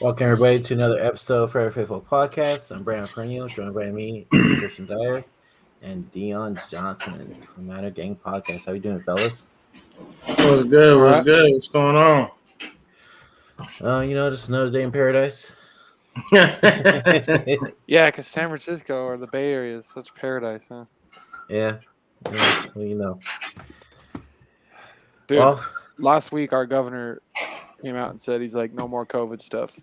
Welcome everybody to another episode of Fair Faithful Podcast. I'm Brandon Perennial, joined by me, Christian Dyer, and Deon Johnson from Matter Gang Podcast. How you doing, fellas? What's good? All What's right. good? What's going on? Just another day in paradise. Yeah, because San Francisco or the Bay Area is such paradise, huh? Yeah, well. Dude, Well, last week our governor came out and said he's like, no more COVID stuff.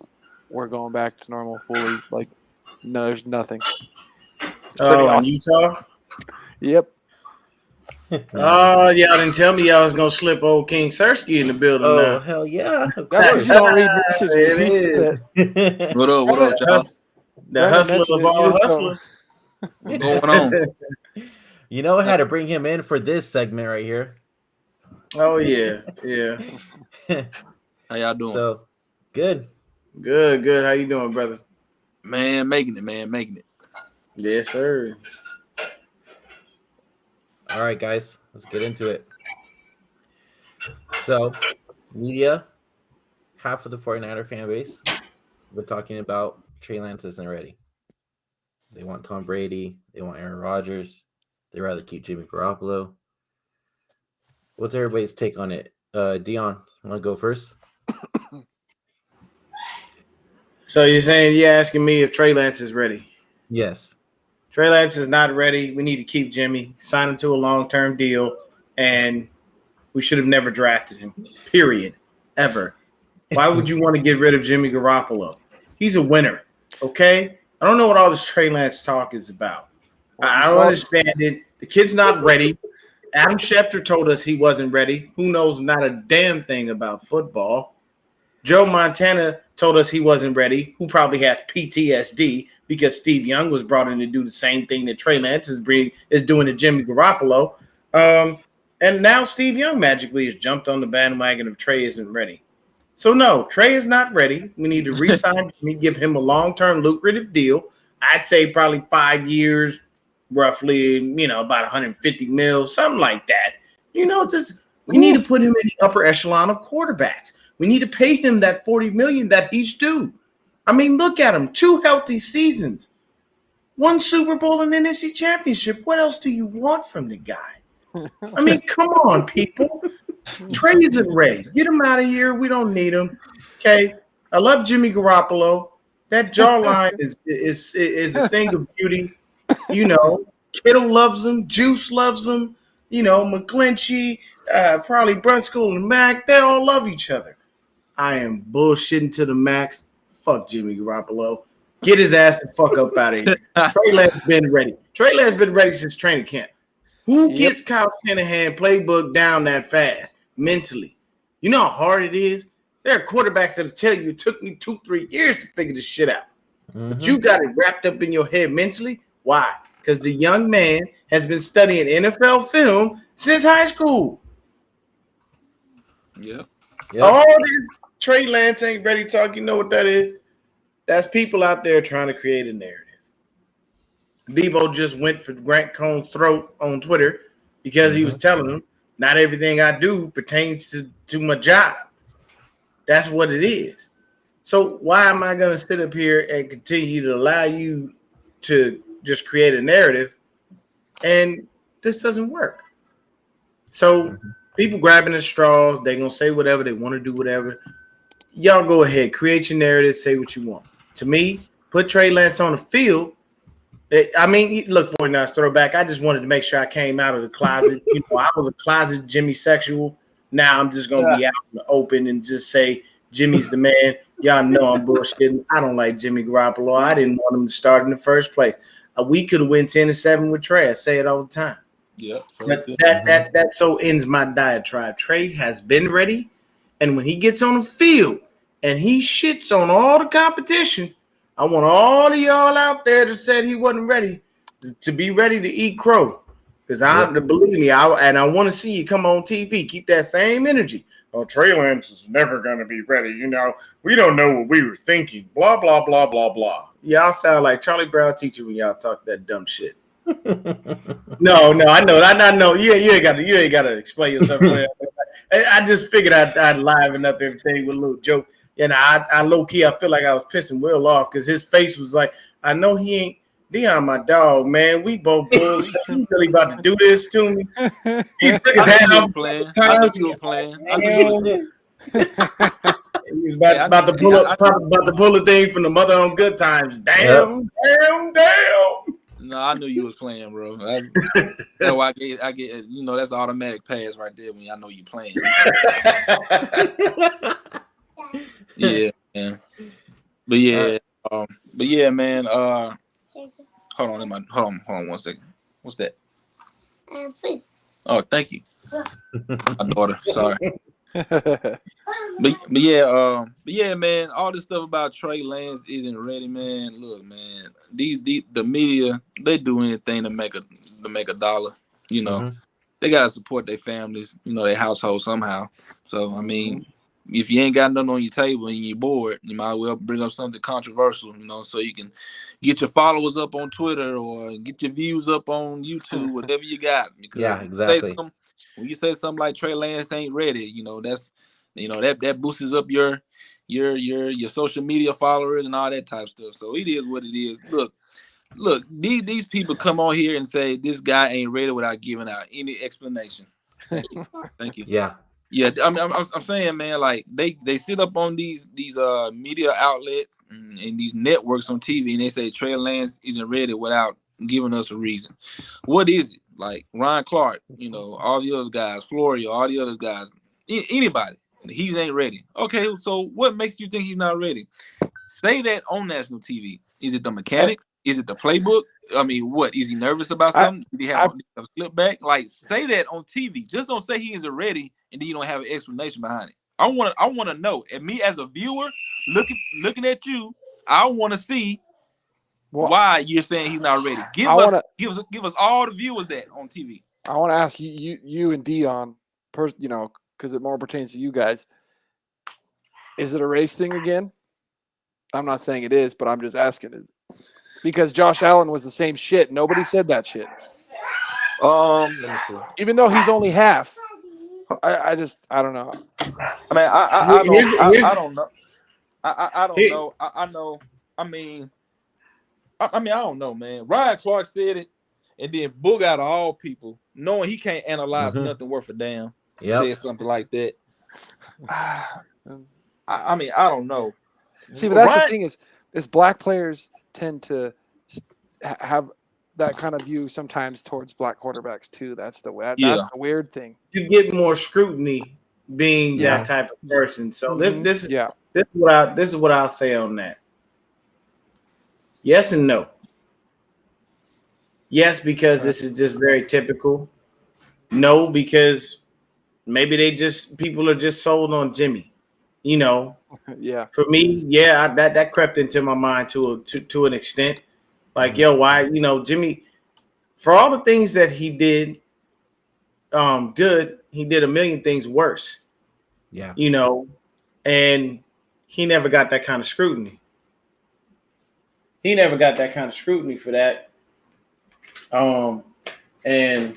We're going back to normal fully. Like, no, there's nothing. It's pretty in awesome. Utah? Yep. Oh, y'all didn't tell me y'all was going to slip old King Sersky in the building oh now. hell yeah! Of That's course. because you don't read messages. It He said is. that. What up, Brandon- y'all? The Brandon hustler mentioned of it all years ago. hustlers. What's going on? You know, I had to bring him in for this segment right here. Oh, yeah. Yeah. How y'all doing? So good. Good, good. How you doing, brother? Man, making it. Yes, sir. All right, guys, let's get into it. So, media, half of the 49er fan base, we're talking about Trey Lance isn't ready. They want Tom Brady. They want Aaron Rodgers. They'd rather keep Jimmy Garoppolo. What's everybody's take on it? Deon, want to go first? So you're asking me if Trey Lance is ready. Yes. Trey Lance is not ready. We need to keep Jimmy, sign him to a long-term deal, and we should have never drafted him, period, ever. Why would you want to get rid of Jimmy Garoppolo? He's a winner, okay? I don't know what all this Trey Lance talk is about. I don't understand it. The kid's not ready. Adam Schefter told us he wasn't ready. Who knows not a damn thing about football. Joe Montana told us he wasn't ready, who probably has PTSD because Steve Young was brought in to do the same thing that Trey Lance is doing to Jimmy Garoppolo. And now Steve Young magically has jumped on the bandwagon of Trey isn't ready. So, no, Trey is not ready. We need to re-sign him, give him a long-term lucrative deal. I'd say probably 5 years, roughly, about 150 mil, something like that. We need to put him in the upper echelon of quarterbacks. We need to pay him that $40 million that he's due. I mean, look at him. 2 healthy seasons. 1 Super Bowl and NFC championship. What else do you want from the guy? I mean, come on, people. Trey isn't ready. Get him out of here. We don't need him. Okay. I love Jimmy Garoppolo. That jawline is a thing of beauty. Kittle loves him. Juice loves him. McGlinchey, probably Brunskill and Mac. They all love each other. I am bullshitting to the max. Fuck Jimmy Garoppolo. Get his ass the fuck up out of here. Trey Lance been ready. Trey Lance been ready since training camp. Who gets Kyle Shanahan playbook down that fast mentally? You know how hard it is? There are quarterbacks that'll tell you it took me 2-3 years to figure this shit out. Mm-hmm. But you got it wrapped up in your head mentally. Why? Because the young man has been studying NFL film since high school. Yeah. All this Trey Lance ain't ready talk, you know what that is? That's people out there trying to create a narrative. Debo just went for Grant Cohn's throat on Twitter because he was telling him, not everything I do pertains to my job. That's what it is. So why am I going to sit up here and continue to allow you to just create a narrative and this doesn't work? So people grabbing at straws, they're going to say whatever, they want to do whatever. Y'all go ahead, create your narrative, say what you want. To me, put Trey Lance on the field. I mean, look, 49ers throwback. I just wanted to make sure I came out of the closet. I was a closet Jimmy sexual. Now I'm just going to be out in the open and just say Jimmy's the man. Y'all know I'm bullshitting. I don't like Jimmy Garoppolo. I didn't want him to start in the first place. We could have went 10-7 with Trey. I say it all the time. Yeah. That so ends my diatribe. Trey has been ready, and when he gets on the field and he shits on all the competition, I want all of y'all out there that said he wasn't ready to be ready to eat crow. Because believe me, I want to see you come on TV. Keep that same energy. Oh, Trey Lance is never going to be ready. We don't know what we were thinking. Blah, blah, blah, blah, blah. Y'all sound like Charlie Brown teacher when y'all talk that dumb shit. No, I know. You ain't got to explain yourself. I just figured I'd liven up everything with a little joke. And I low key, I feel like I was pissing Will off because his face was like, I know he ain't Deon, my dog, man. We both bulls. He really about to do this to me. He took his hat off. I knew you were playing. I knew you were playing. He was about to pull a thing from the Mother on Good Times. Damn. No, I knew you was playing, bro. That's why I get. You know, that's automatic pass right there when I know you playing. Yeah, man. But yeah, man. Hold on 1 second. What's that? Oh, thank you, my daughter. Sorry. But yeah, man. All this stuff about Trey Lance isn't ready, man. Look, man. The media, they do anything to make a dollar. You know, they gotta support their families. You know, their household somehow. So I mean, if you ain't got nothing on your table and you're bored, you might as well bring up something controversial. You know, so you can get your followers up on Twitter or get your views up on YouTube, whatever you got. Because exactly. When you say something like Trey Lance ain't ready, you know, that boosts up your social media followers and all that type of stuff. So it is what it is. Look, these people come on here and say this guy ain't ready without giving out any explanation. Thank you. Yeah, I'm saying, man, like they sit up on these media outlets and these networks on TV and they say Trey Lance isn't ready without giving us a reason. What is it? Like Ryan Clark, you know, all the other guys, Florio, all the other guys, anybody, he ain't ready. Okay, so what makes you think he's not ready? Say that on national TV. Is it the mechanics? Is it the playbook? I mean, what? Is he nervous about something? Did he have a slip back? Like, say that on TV. Just don't say he isn't ready, and then you don't have an explanation behind it. I want to know. And me as a viewer, looking at you, I want to see why you're saying he's not ready. Give us all the viewers that on TV. I want to ask you and Deon, you know, because it more pertains to you guys. Is it a race thing again? I'm not saying it is, but I'm just asking. Because Josh Allen was the same shit. Nobody said that shit. Let me see. Even though he's only half, I don't know. I mean, I don't know. I don't know. I know. I mean, I don't know, man. Ryan Clark said it, and then Boog out of all people, knowing he can't analyze nothing worth a damn, said something like that. I mean, I don't know. See, but that's the thing is black players tend to have that kind of view sometimes towards black quarterbacks too. That's the the weird thing. You get more scrutiny being that type of person. So this is what I'll say on that. Yes and no. Yes, because this is just very typical. No, because maybe people are just sold on Jimmy. You know, For me, that crept into my mind to an extent. Like, why? You know, Jimmy, for all the things that he did, good, he did a million things worse. Yeah, you know, and he never got that kind of scrutiny. He never got that kind of scrutiny for that. And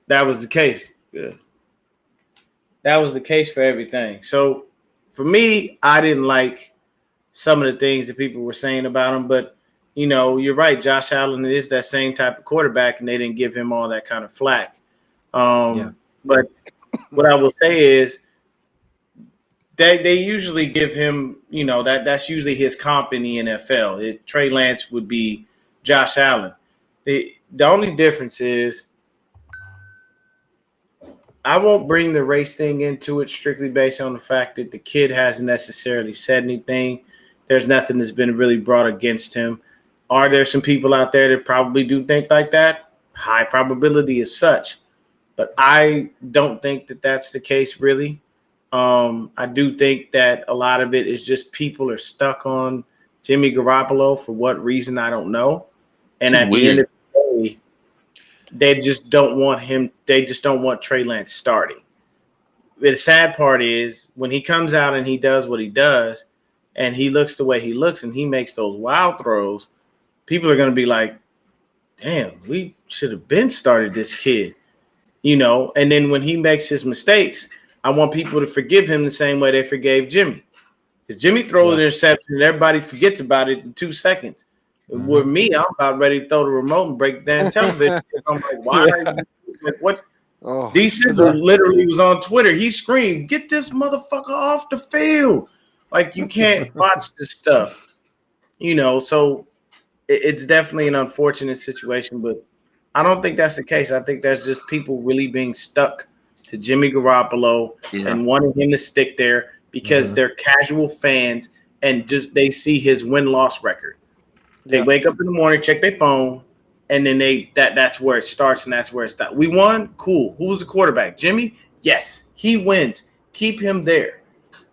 that was the case. Good. That was the case for everything. So for me, I didn't like some of the things that people were saying about him, but you know, you're right. Josh Allen is that same type of quarterback, and they didn't give him all that kind of flack. But what I will say is that they usually give him, you know, that's usually his comp in the NFL. Trey Lance would be Josh Allen. The only difference is I won't bring the race thing into it strictly based on the fact that the kid hasn't necessarily said anything. There's nothing that's been really brought against him. Are there some people out there that probably do think like that? High probability is such. But I don't think that that's the case, really. I do think that a lot of it is just people are stuck on Jimmy Garoppolo for what reason, I don't know. And at the end of the day, they just don't want him. They just don't want Trey Lance starting. The sad part is when he comes out and he does what he does and he looks the way he looks and he makes those wild throws, people are going to be like, damn, we should have been started this kid, you know. And then when he makes his mistakes, I want people to forgive him the same way they forgave Jimmy. Jimmy throws an interception and everybody forgets about it in 2 seconds. With me, I'm about ready to throw the remote and break down television. I'm like, why? Like, what? Oh, December literally was on Twitter. He screamed, "Get this motherfucker off the field!" Like, you can't watch this stuff, So it's definitely an unfortunate situation, but I don't think that's the case. I think that's just people really being stuck to Jimmy Garoppolo and wanting him to stick there because they're casual fans and just they see his win-loss record. They wake up in the morning, check their phone, and then that's where it starts and that's where it stops. We won, cool. Who was the quarterback? Jimmy? Yes, he wins. Keep him there.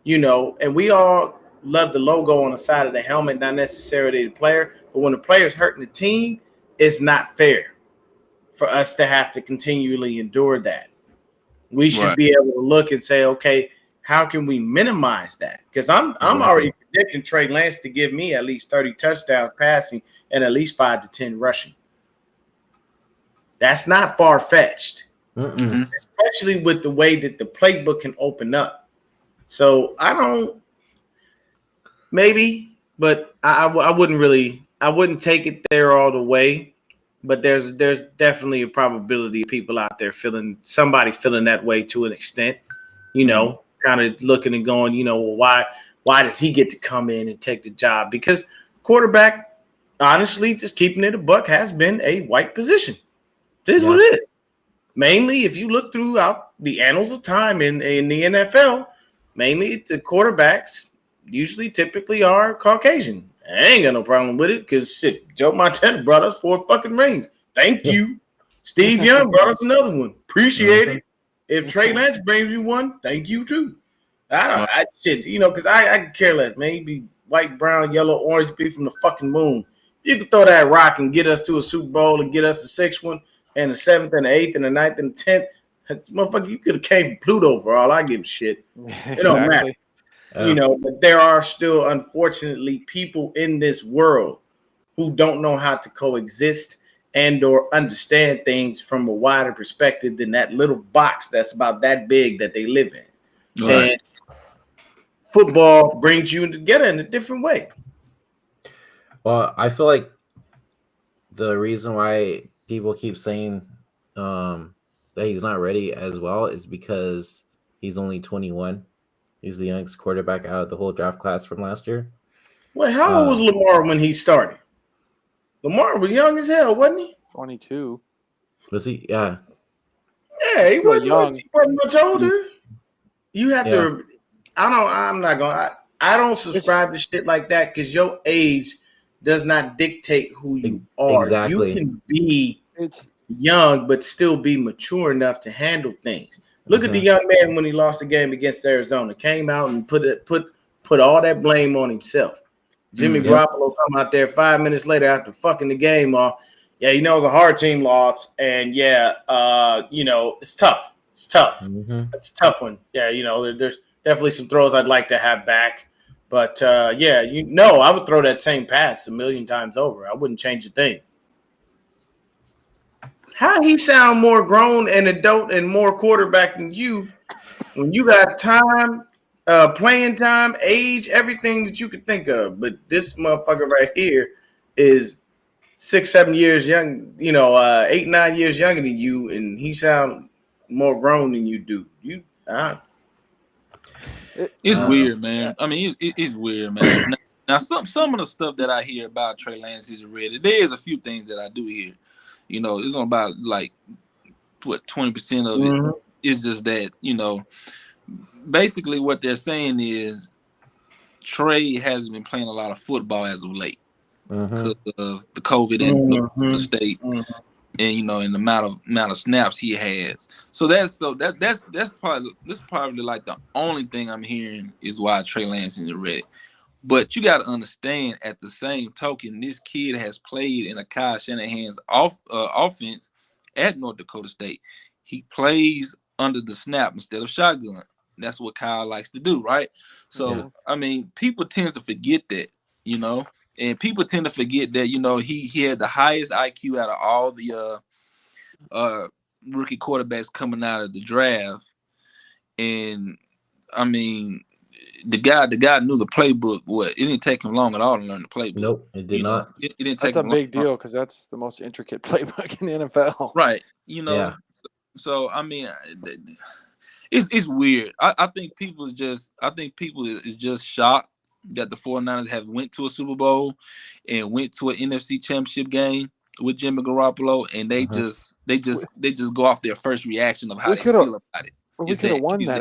And we all love the logo on the side of the helmet, not necessarily the player, but when the player's hurting the team, it's not fair for us to have to continually endure that. We should be able to look and say, okay, how can we minimize that? Because I'm already predicting Trey Lance to give me at least 30 touchdowns passing and at least 5 to 10 rushing. That's not far-fetched, especially with the way that the playbook can open up. So but I wouldn't take it there all the way. But there's definitely a probability of people out there feeling that way to an extent, kind of looking and going, why does he get to come in and take the job? Because quarterback, honestly, just keeping it a buck, has been a white position. This is what it is. Mainly, if you look throughout the annals of time in the NFL, mainly the quarterbacks typically are Caucasian. I ain't got no problem with it because shit, Joe Montana brought us 4 fucking rings. Thank you. Steve Young brought us another one. Appreciate it. If Trey Lance brings you one, thank you too. Because I care less, man. You be white, brown, yellow, orange, be from the fucking moon. You can throw that rock and get us to a Super Bowl and get us a 6th one and the 7th and the 8th and the 9th and the 10th. Motherfucker, you could have came from Pluto for all I give a shit. It don't matter. But there are still, unfortunately, people in this world who don't know how to coexist and or understand things from a wider perspective than that little box that's about that big that they live in. Right. And football brings you together in a different way. Well, I feel like the reason why people keep saying that he's not ready as well is because he's only 21. He's the youngest quarterback out of the whole draft class from last year. Well, how old was Lamar when he started? Lamar was young as hell, wasn't he? 22. Was he? Yeah. Yeah, he wasn't much older. You have to. I don't subscribe to shit like that because your age does not dictate who you are. Exactly. You can be young but still be mature enough to handle things. Look at the young man when he lost the game against Arizona. Came out and put all that blame on himself. Jimmy Garoppolo come out there 5 minutes later after fucking the game off. Yeah, it was a hard team loss, and it's tough. It's tough. It's a tough one. Yeah, there's definitely some throws I'd like to have back, but I would throw that same pass 1,000,000 times over. I wouldn't change a thing. How he sound more grown and adult and more quarterback than you when you got time, playing time, age, everything that you could think of. But this motherfucker right here is 6, 7 years young, 8, 9 years younger than you, and he sound more grown than you do. It's weird, man. I mean, it's weird, man. Now, some of the stuff that I hear about Trey Lance is ready. There's a few things that I do hear. It's on about 20% of it. It's just that, basically what they're saying is Trey has been playing a lot of football as of late because of the COVID in the state, and and the amount of snaps he has. So that's probably like the only thing I'm hearing is why Trey Lance isn't ready. But you got to understand, at the same token, this kid has played in a Kyle Shanahan's offense at North Dakota State. He plays under the snap instead of shotgun. That's what Kyle likes to do, right? So, I mean, people tend to forget that, and people tend to forget that, he had the highest IQ out of all the rookie quarterbacks coming out of the draft. And, I mean, the guy knew the playbook. What? It didn't take him long at all to learn the playbook. Nope, it did not. It didn't take That's a him long. big deal because that's the most intricate playbook in the NFL. Right. Yeah. So I mean, it's weird. I think people is just shocked that the 49ers have went to a Super Bowl and went to an NFC Championship game with Jimmy Garoppolo, and they just go off their first reaction of how they feel about it. Well, we could have won that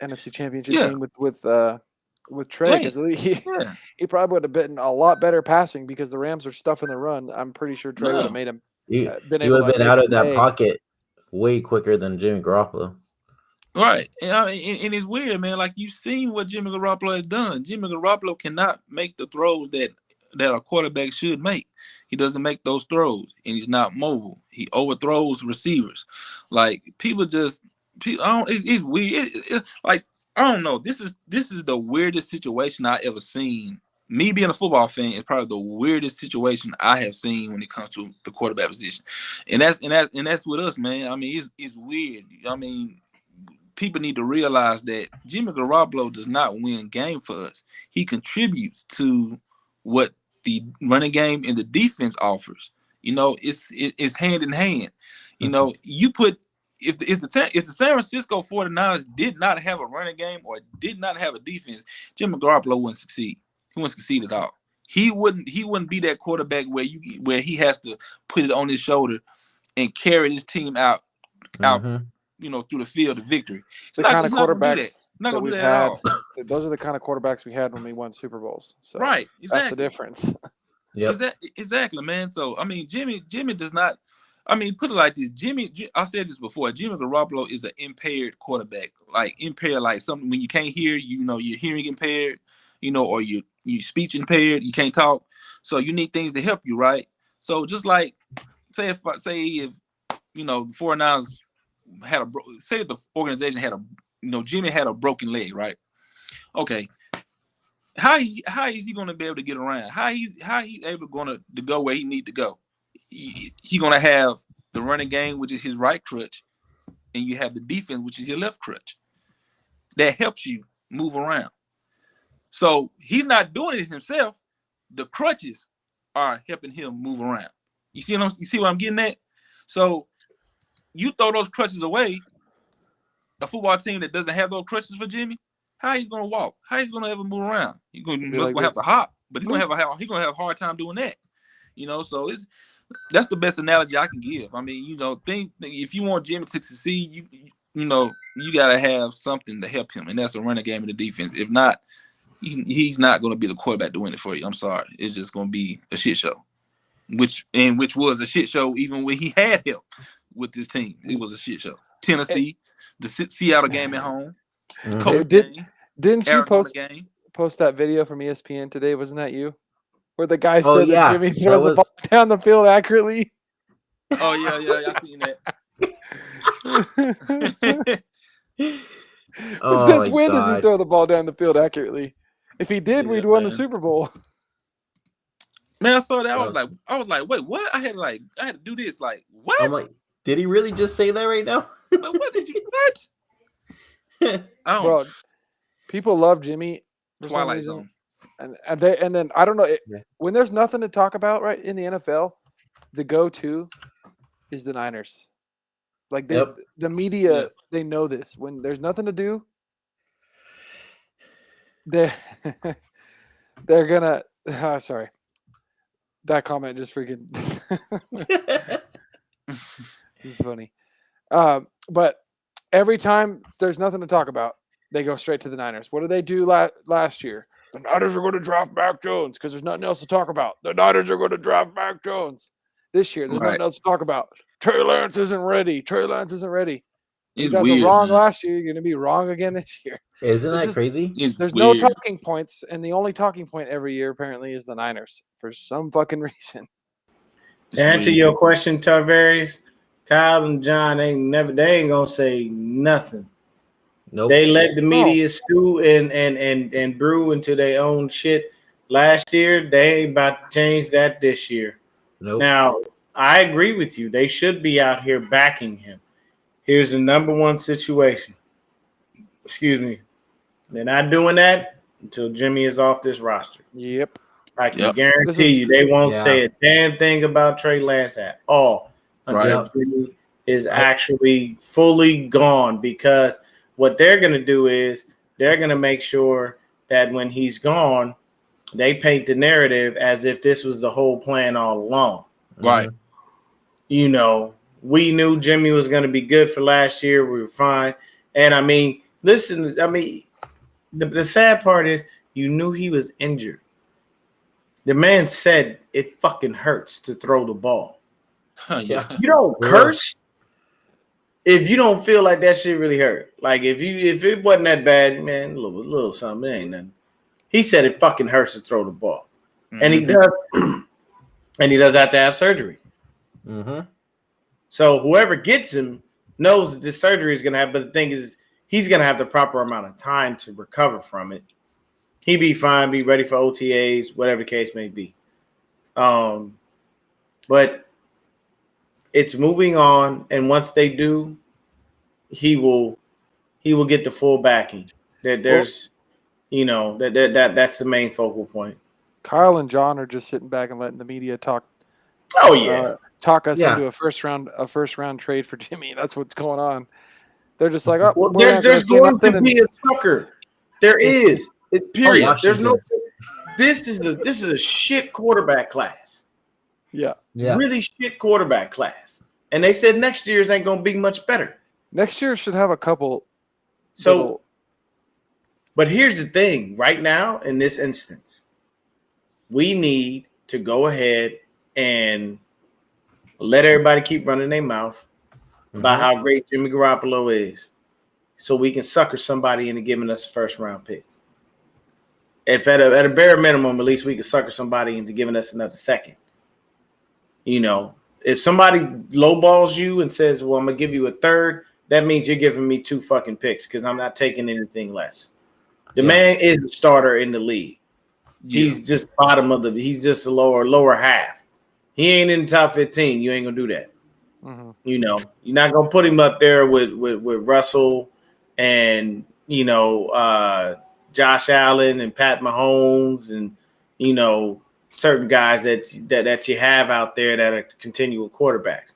NFC Championship game with Trey, because he probably would have been a lot better passing because the Rams are stuffing the run. I'm pretty sure Trey would have made him. He would have been out of that pocket way quicker than Jimmy Garoppolo. Right. And it's weird, man. Like, you've seen what Jimmy Garoppolo has done. Jimmy Garoppolo cannot make the throws that a quarterback should make. He doesn't make those throws, and he's not mobile. He overthrows receivers. Like, it's weird. Like, I don't know. This is the weirdest situation I ever seen. Me being a football fan is probably the weirdest situation I have seen when it comes to the quarterback position. And that's with us, man. I mean, it's weird. I mean, people need to realize that Jimmy Garoppolo does not win game for us. He contributes to what the running game and the defense offers. It's hand in hand. You put if the San Francisco 49ers did not have a running game or did not have a defense, Jimmy Garoppolo wouldn't succeed. He wouldn't succeed at all. He wouldn't be that quarterback where he has to put it on his shoulder and carry his team out through the field of victory. The kind of quarterbacks that we've had. Those are the kind of quarterbacks we had when we won Super Bowls. So right, exactly. That's the difference. Yeah, exactly, man. So I mean, Jimmy does not. I mean, put it like this: I said this before. Jimmy Garoppolo is an impaired quarterback, like something when you can't hear. You're hearing impaired. Or you speech impaired. You can't talk. So you need things to help you, right? So just like say if the 49ers had the organization had Jimmy had a broken leg, right? Okay. How is he going to be able to get around? How he able to go where he need to go? He going to have the running game, which is his right crutch, and you have the defense, which is your left crutch. That helps you move around. So he's not doing it himself. The crutches are helping him move around. You see what I'm getting at? So you throw those crutches away, a football team that doesn't have those crutches for Jimmy, how he's gonna walk? How he's gonna ever move around? He's gonna have to hop, but he's gonna have a hard time doing that. So that's the best analogy I can give. I mean, think if you want Jimmy to succeed, you gotta have something to help him, and that's a running game in the defense. If not, he's not gonna be the quarterback to win it for you. I'm sorry, it's just gonna be a shit show, which was a shit show even when he had help with this team. It was a shit show. Tennessee, the Seattle game at home. Didn't you post that video from ESPN today? Wasn't that you? Where the guy said that Jimmy throws the ball down the field accurately. Oh yeah, I seen that. Since when does he throw the ball down the field accurately? If he did, we'd won the Super Bowl. Man, I saw that. I was like, wait, what? I had to do this. Like, what? I'm like, did he really just say that right now? But what did you what? Bro, people love Jimmy for Twilight some Zone. And then I don't know when there's nothing to talk about right in the NFL, the go-to is the Niners. Like the media, they know this. When there's nothing to do, they're gonna. Sorry, that comment just freaking. This is funny. But every time there's nothing to talk about, they go straight to the Niners. What did they do last year? The Niners are going to draft Mac Jones because there's nothing else to talk about. The Niners are going to draft Mac Jones. This year, there's nothing else to talk about. Trey Lance isn't ready. You guys were wrong last year. You're going to be wrong again this year. Isn't that crazy? There's no talking points, and the only talking point every year apparently is the Niners for some fucking reason. To answer your question, Tavares, Kyle and John ain't gonna say nothing. Nope. They let the media stew and brew into their own shit last year. They ain't about to change that this year. Nope. Now, I agree with you. They should be out here backing him. Here's the number one situation. Excuse me. They're not doing that. until Jimmy is off this roster. Yep. I can Yep. guarantee you they won't Yeah. say a damn thing about Trey Lance at all until Right. Jimmy is actually fully gone, because what they're going to do is they're going to make sure that when he's gone, they paint the narrative as if this was the whole plan all along. Right. You know, we knew Jimmy was going to be good for last year. We were fine. And I mean, listen, I mean, the sad part is you knew he was injured. The man said it fucking hurts to throw the ball. Yeah. You don't Yeah. curse if you don't feel like that shit really hurt. Like if it wasn't that bad, man, a little something, it ain't nothing. He said it fucking hurts to throw the ball. And he does and he does have to have surgery. Mm-hmm. So whoever gets him knows that this surgery is gonna have, but the thing is he's gonna have the proper amount of time to recover from it. He be fine, be ready for OTAs, whatever the case may be. But it's moving on, and once they do, he will get the full backing. There's that's the main focal point. Kyle and John are just sitting back and letting the media talk. Oh yeah. Talk us Yeah. into a first round trade for Jimmy. That's what's going on. They're just like, oh, Well, we're not there's gonna say going to nothing, be a sucker. There is. Period. yeah. There's no. This is a shit quarterback class. yeah. Yeah. Really shit quarterback class. And they said next year's ain't gonna be much better. Next year should have a couple. So, little- but here's the thing: right now, in this instance, we need to go ahead and let everybody keep running their mouth about how great Jimmy Garoppolo is, so we can sucker somebody into giving us a first round pick. If at a bare minimum, at least we can sucker somebody into giving us another second. You know, if somebody lowballs you and says, well, I'm going to give you a third, that means you're giving me 2 fucking picks because I'm not taking anything less. The man is a starter in the league. Yeah. He's just he's just the lower half. He ain't in the top 15. You ain't going to do that. Mhm. You know, you're not going to put him up there with Russell and, Josh Allen and Pat Mahomes and, certain guys that you have out there that are continual quarterbacks.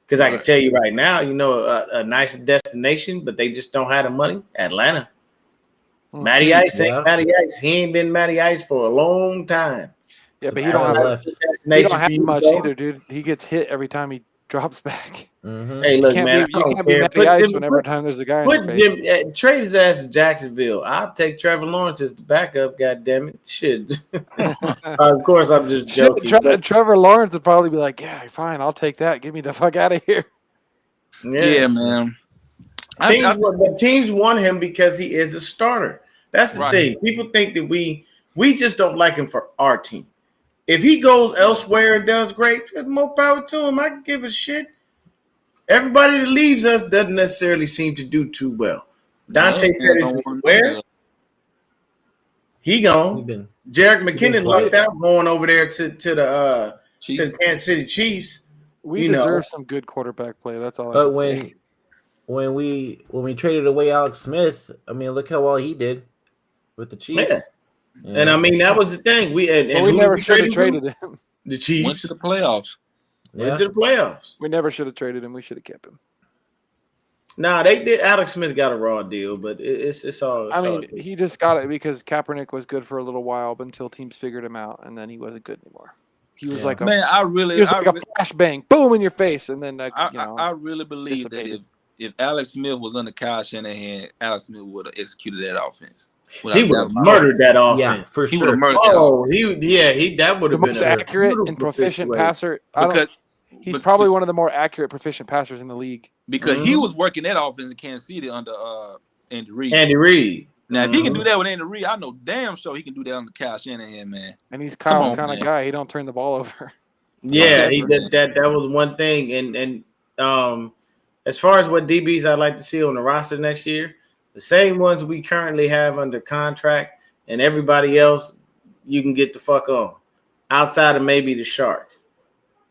Because I can tell you right now, a nice destination, but they just don't have the money. Atlanta. Matty Ice ain't Matty Ice. He ain't been Matty Ice for a long time. Yeah, but He he don't have much either, dude. He gets hit every time he drops back. Mm-hmm. Hey, look, You man, can't be Matty Ice whenever time there's a guy in your face. Trade his ass to Jacksonville. I'll take Trevor Lawrence as the backup. God damn it, shit. Of course, I'm just joking. Trevor Lawrence would probably be like, "Yeah, fine, I'll take that. Get me the fuck out of here." Yeah, man. Teams want him because he is a starter. That's the thing. People think that we just don't like him for our team. If he goes elsewhere and does great, there's more power to him. I can give a shit. Everybody that leaves us doesn't necessarily seem to do too well. Dante Pettis is where? He gone. Jerick McKinnon lucked out going over there to the Kansas City Chiefs. We deserve some good quarterback play. That's all. But when we traded away Alex Smith, I mean, look how well he did with the Chiefs. Yeah. And I mean, that was the thing. We never should have traded him. The Chiefs went to the playoffs. Went to the playoffs. We never should have traded him. We should have kept him. Nah, they did. Alex Smith got a raw deal, but it's all. I mean, he just got it because Kaepernick was good for a little while, but until teams figured him out, and then he wasn't good anymore. He was like a flashbang, boom in your face, and then I really believe that if Alex Smith was under Kyle Shanahan, Alex Smith would have executed that offense. He would have murdered that offense. Yeah, for he sure. That would have been most accurate and proficient passer. He's probably one of the more accurate, proficient passers in the league. Because he was working that offense in Kansas City under Andy Reid. Now, if he can do that with Andy Reid, I know damn sure he can do that under Kyle Shanahan, man. And he's Kyle's kind of guy. He don't turn the ball over. Yeah, he did that. That was one thing. And as far as what DBs I'd like to see on the roster next year, the same ones we currently have under contract, and everybody else you can get the fuck on. Outside of maybe the Shark.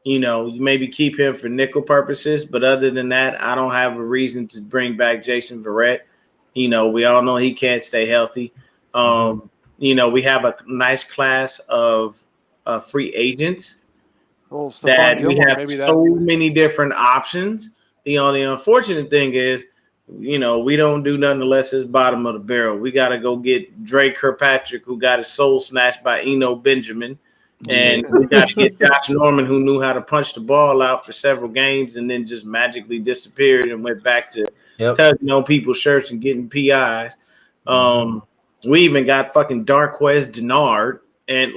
You maybe keep him for nickel purposes, but other than that, I don't have a reason to bring back Jason Verrett. We all know he can't stay healthy. we have a nice class of free agents Well, Stephon that we Gilmore, have maybe so that. many different options. The only unfortunate thing is, we don't do nothing unless it's bottom of the barrel. We got to go get Dre Kirkpatrick, who got his soul snatched by Eno Benjamin. And we got to get Josh Norman, who knew how to punch the ball out for several games and then just magically disappeared and went back to tugging on people's shirts and getting PIs. We even got fucking Darquez Denard. And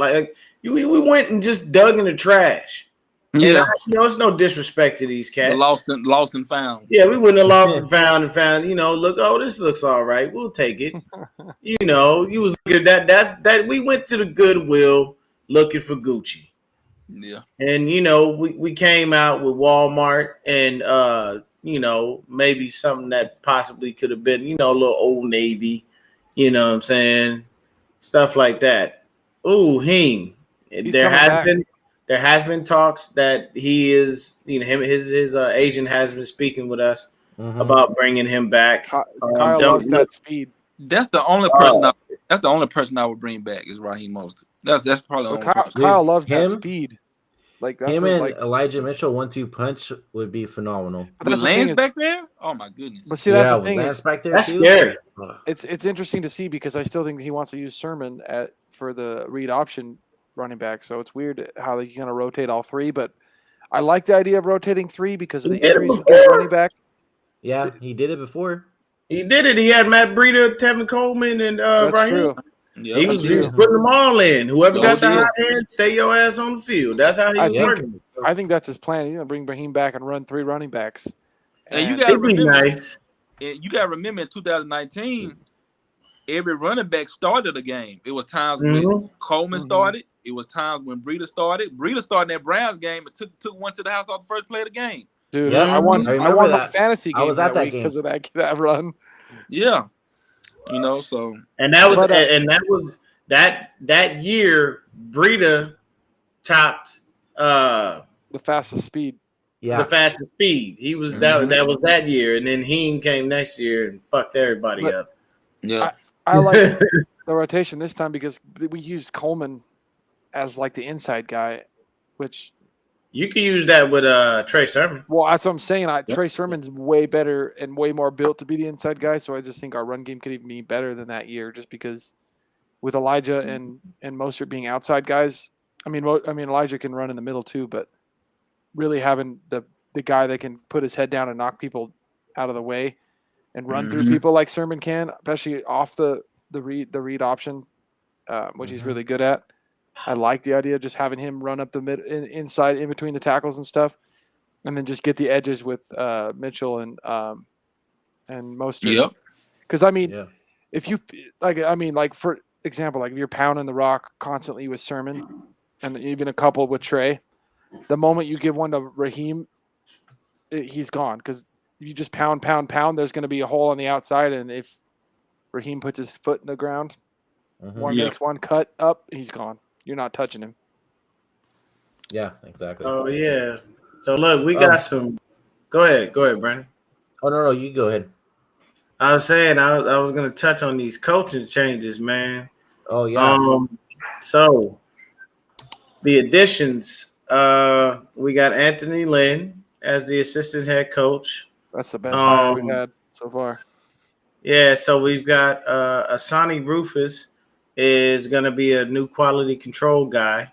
we went and just dug in the trash. Yeah. And it's no disrespect to these cats. Lost and found. Yeah, we wouldn't have lost and found. This looks all right. We'll take it. You was looking at that. We went to the Goodwill looking for Gucci. Yeah. And we came out with Walmart and maybe something that possibly could have been, a little Old Navy, you know what I'm saying? Stuff like that. Ooh, Heem. There has been talks that he is, his agent has been speaking with us about bringing him back. Kyle loves that speed. That's the only person. That's the only person I would bring back is Raheem Mostert. That's probably the only person. Kyle loves that speed. That's Elijah Mitchell 1-2 punch would be phenomenal. With Lance back there? Oh my goodness! But see, that's the thing. Lance back there that's too? Scary. It's interesting to see because I still think he wants to use Sermon for the read option running back. So it's weird how they kind of rotate all three. But I like the idea of rotating three because of the injuries with the running back. Yeah, he did it before. He did it. He had Matt Breida, Tevin Coleman, and Raheem. True. He was putting them all in. Whoever got the hot hand, stay your ass on the field. That's how he was working. I think that's his plan. He's gonna bring Raheem back and run 3 running backs. And you gotta remember, nice. You gotta remember in 2019, every running back started a game. It was times when Coleman started. It was times when Breida started. Breida started that Browns game and took one to the house off the first play of the game. Dude, I won my fantasy game. I was at that game because of that run. Yeah, so and that was that year. Breida topped the fastest speed. Yeah, the fastest speed. He was that was that year, and then Heem came next year and fucked everybody up. Yeah, I like the rotation this time because we used Coleman as like the inside guy, which. You can use that with Trey Sermon. Well, that's what I'm saying. Trey Sermon's way better and way more built to be the inside guy, so I just think our run game could even be better than that year just because with Elijah and Mostert being outside guys, I mean Elijah can run in the middle too, but really having the guy that can put his head down and knock people out of the way and run through people like Sermon can, especially off the read option, which he's really good at. I like the idea of just having him run up the inside in between the tackles and stuff, and then just get the edges with Mitchell and Mostert. Yep. Because if you like for example, like if you're pounding the rock constantly with Sermon, and even a couple with Trey, the moment you give one to Raheem, he's gone. Because you just pound, there's going to be a hole on the outside, and if Raheem puts his foot in the ground, makes one cut up, he's gone. You're not touching him. Yeah, exactly. Oh yeah. So look, we got some. Go ahead, Brandon. Oh no, you go ahead. I was saying I was gonna touch on these coaching changes, man. Oh yeah. So the additions. We got Anthony Lynn as the assistant head coach. That's the best hire we've had so far. Yeah. So we've got Asani Rufus. Is going to be a new quality control guy.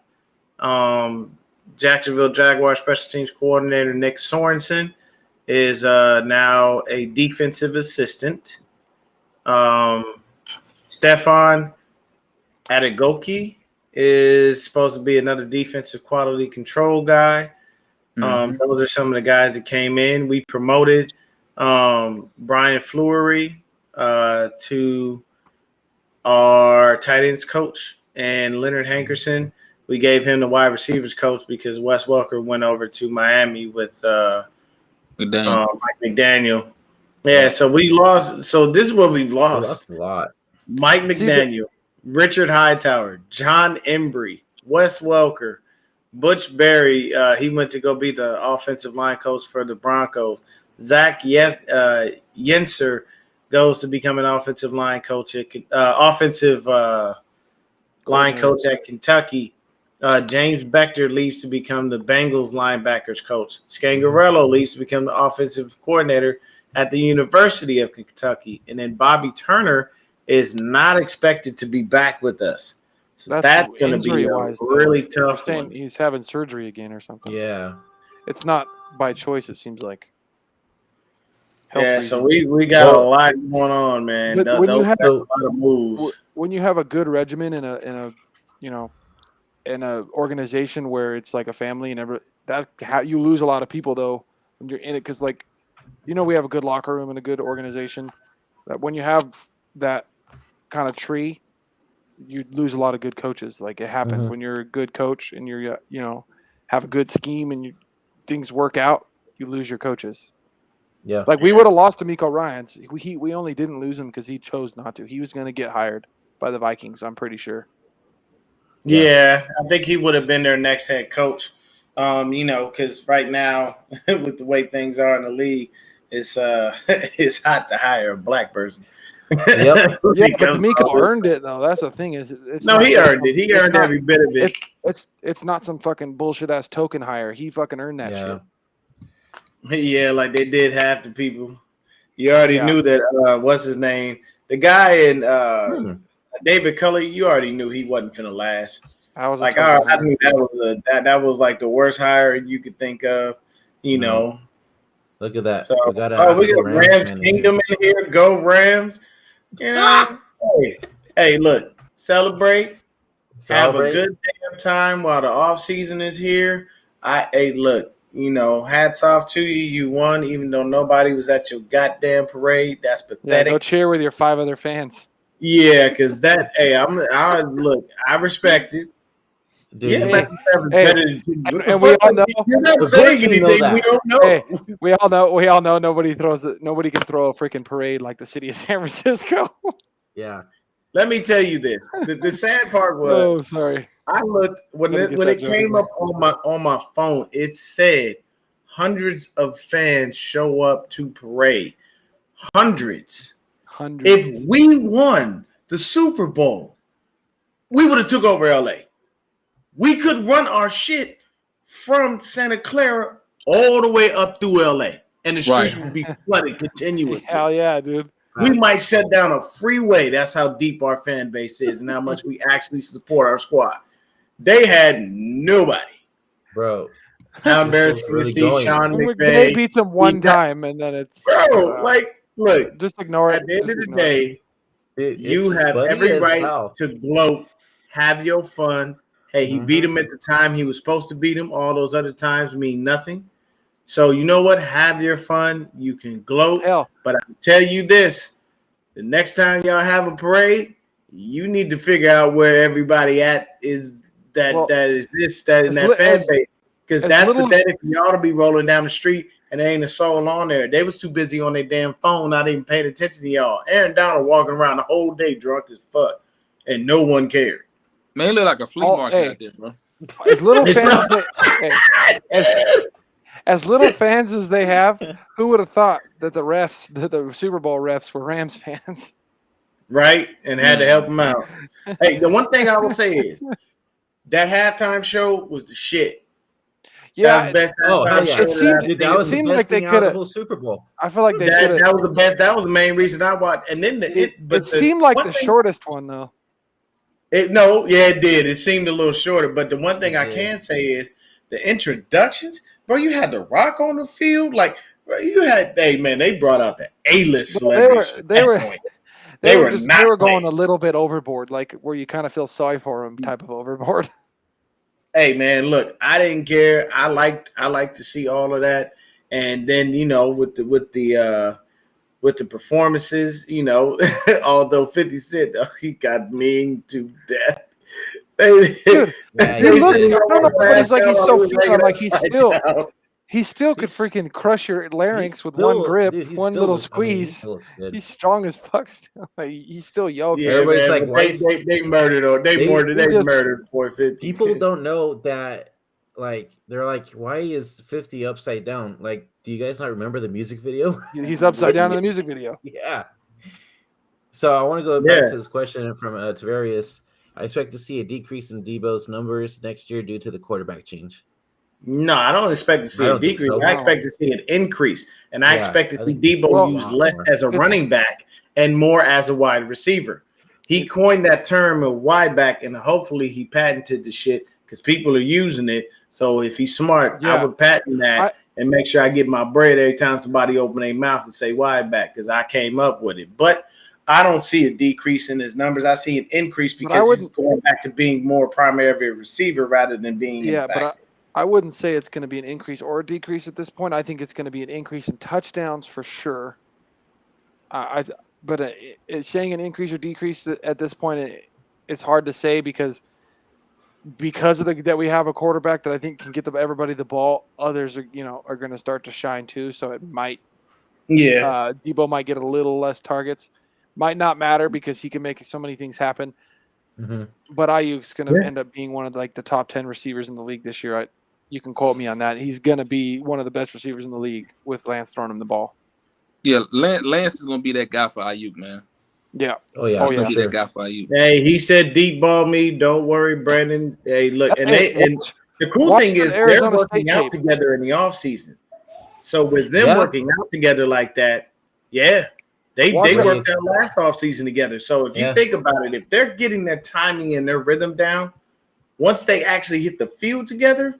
Jacksonville Jaguars special teams coordinator Nick Sorensen is now a defensive assistant. Stefan Adegoke is supposed to be another defensive quality control guy. Those are some of the guys that came in. We promoted Brian Fleury to our tight ends coach, and Leonard Hankerson, we gave him the wide receivers coach because Wes Welker went over to Miami with Mike McDaniel. Yeah, so we lost. So this is what we've lost. A lot. Mike McDaniel, Richard Hightower, John Embry, Wes Welker, Butch Berry. He went to go be the offensive line coach for the Broncos. Zach Yenser goes to become an offensive line coach, offensive line coach Coordinators. at Kentucky. James Beckter leaves to become the Bengals linebackers coach. Scangarello leaves to become the offensive coordinator at the University of Kentucky. And then Bobby Turner is not expected to be back with us. So that's going to be a injury-wise, though. really They're tough saying one. he's having surgery again or something. Yeah. It's not by choice, it seems like. Health Yeah, so reasons. we got a Well, lot going on, man. But when you have That's a lot of moves. when you have a good regimen in a you know in a organization where it's like a family and you lose a lot of people though when you're in it because like we have a good locker room and a good organization. That when you have that kind of tree, you lose a lot of good coaches. Like it happens when you're a good coach and you're have a good scheme and things work out. You lose your coaches. Yeah. Like we would have lost to Miko Ryans. We only didn't lose him because he chose not to. He was going to get hired by the Vikings. I'm pretty sure. Yeah, I think he would have been their next head coach. Because right now, with the way things are in the league, it's it's hot to hire a black person. Yep. Yeah, but Miko earned it though. That's the thing is, he earned it. He earned every bit of it. It's not some fucking bullshit ass token hire. He fucking earned that shit. Yeah, like they did half the people. You already knew that. What's his name? The guy in David Culley. You already knew he wasn't finna last. I knew that was like the worst hire you could think of. Look at that. So, we got Rams Kingdom in here. Go Rams. Hey, look, celebrate. Have a good damn time while the off season is here. Look. Hats off to you. You won, even though nobody was at your goddamn parade. That's pathetic. Yeah, go cheer with your 5 other fans. Yeah, because I respect it. Dude, and we all know. You're not saying anything. We don't know. Hey, we all know. Nobody can throw a freaking parade like the city of San Francisco. Yeah. Let me tell you this. The sad part was. Oh, sorry. I looked when it came up on my phone. It said hundreds of fans show up to parade. Hundreds. If we won the Super Bowl, we would have took over LA. We could run our shit from Santa Clara all the way up through LA, and the streets would be flooded continuously. Hell yeah, dude. We might shut down a freeway. That's how deep our fan base is and how much we actually support our squad. They had nobody. Bro. How embarrassing to see Sean McVay. They beat them one time, and then it's... Bro, look. Just ignore it. At the end of the day, you have every right to gloat, have your fun. Hey, he beat him at the time he was supposed to beat him. All those other times mean nothing. So you know what? Have your fun. You can gloat. But I can tell you this. The next time y'all have a parade, you need to figure out where everybody is in that fan base. Because that's pathetic for y'all to be rolling down the street and there ain't a soul on there. They was too busy on their damn phone, not even paying attention to y'all. Aaron Donald walking around the whole day drunk as fuck, and no one cared. Man, it look like a flea market out there, bro. As little fans, as little fans as they have, who would have thought that the Super Bowl refs were Rams fans? Right, and had to help them out. Hey, the one thing I will say is that halftime show was the shit. Yeah, that was the best. It seemed like they could have Super Bowl. I feel like that was the best. That was the main reason I watched. And then it seemed like the shortest one though. It did. It seemed a little shorter. But the one thing I can say is the introductions, bro. You had The Rock on the field, like bro, they brought out the A-list celebrities. They were going a little bit overboard, like where you kind of feel sorry for them, type of overboard. Hey man, look, I didn't care. I like to see all of that, and then with the performances, although 50 Cent he got mean to death. Dude, he looks. I don't know, but it's like he's so fit. Like he still could freaking crush your larynx with one grip, one little squeeze. He's strong as fuck still. Like, he's still young. Yeah, everybody's like, they murdered poor 50. People don't know that. Like they're like, why is 50 upside down? Like, do you guys not remember the music video? He's upside down in the music video. Yeah. So I want to go back to this question from Tavarius. I expect to see a decrease in Debo's numbers next year due to the quarterback change. No, I don't expect to see I a don't think decrease. so. I expect to see an increase, and I Yeah, expect to I see think Debo Well, used a lot less more. as a running back and more as a wide receiver. He coined that term of wide back, and hopefully he patented the shit because people are using it. So if he's smart, I Yeah. would patent that and make sure I get my bread every time somebody open their mouth and say wide back because I came up with it. But I don't see a decrease in his numbers. I see an increase But I because he's wouldn't- going back to being more primary receiver rather than being in the Yeah, back. but I wouldn't say it's going to be an increase or a decrease at this point. I think it's going to be an increase in touchdowns for sure. But it's saying an increase or decrease at this point, it's hard to say because of that we have a quarterback that I think can get everybody the ball. Others are going to start to shine too. So it might Yeah. Debo might get a little less targets. Might not matter because he can make so many things happen. Mm-hmm. But Ayuk's going to end up being one of the top 10 receivers in the league this year. You can quote me on that. He's going to be one of the best receivers in the league with Lance throwing him the ball. Yeah, Lance is gonna be that guy for Ayuk, man. Yeah. Oh yeah, Oh, He's yeah. gonna be that guy for Ayuk. Hey, he said deep ball me. Don't worry, Brandon. Hey, look, and Hey, and the cool watch thing the is they're Arizona working State out tape. together in the offseason. So with them working out together like that, yeah, they worked out last offseason together. So if you think about it, if they're getting their timing and their rhythm down, once they actually hit the field together,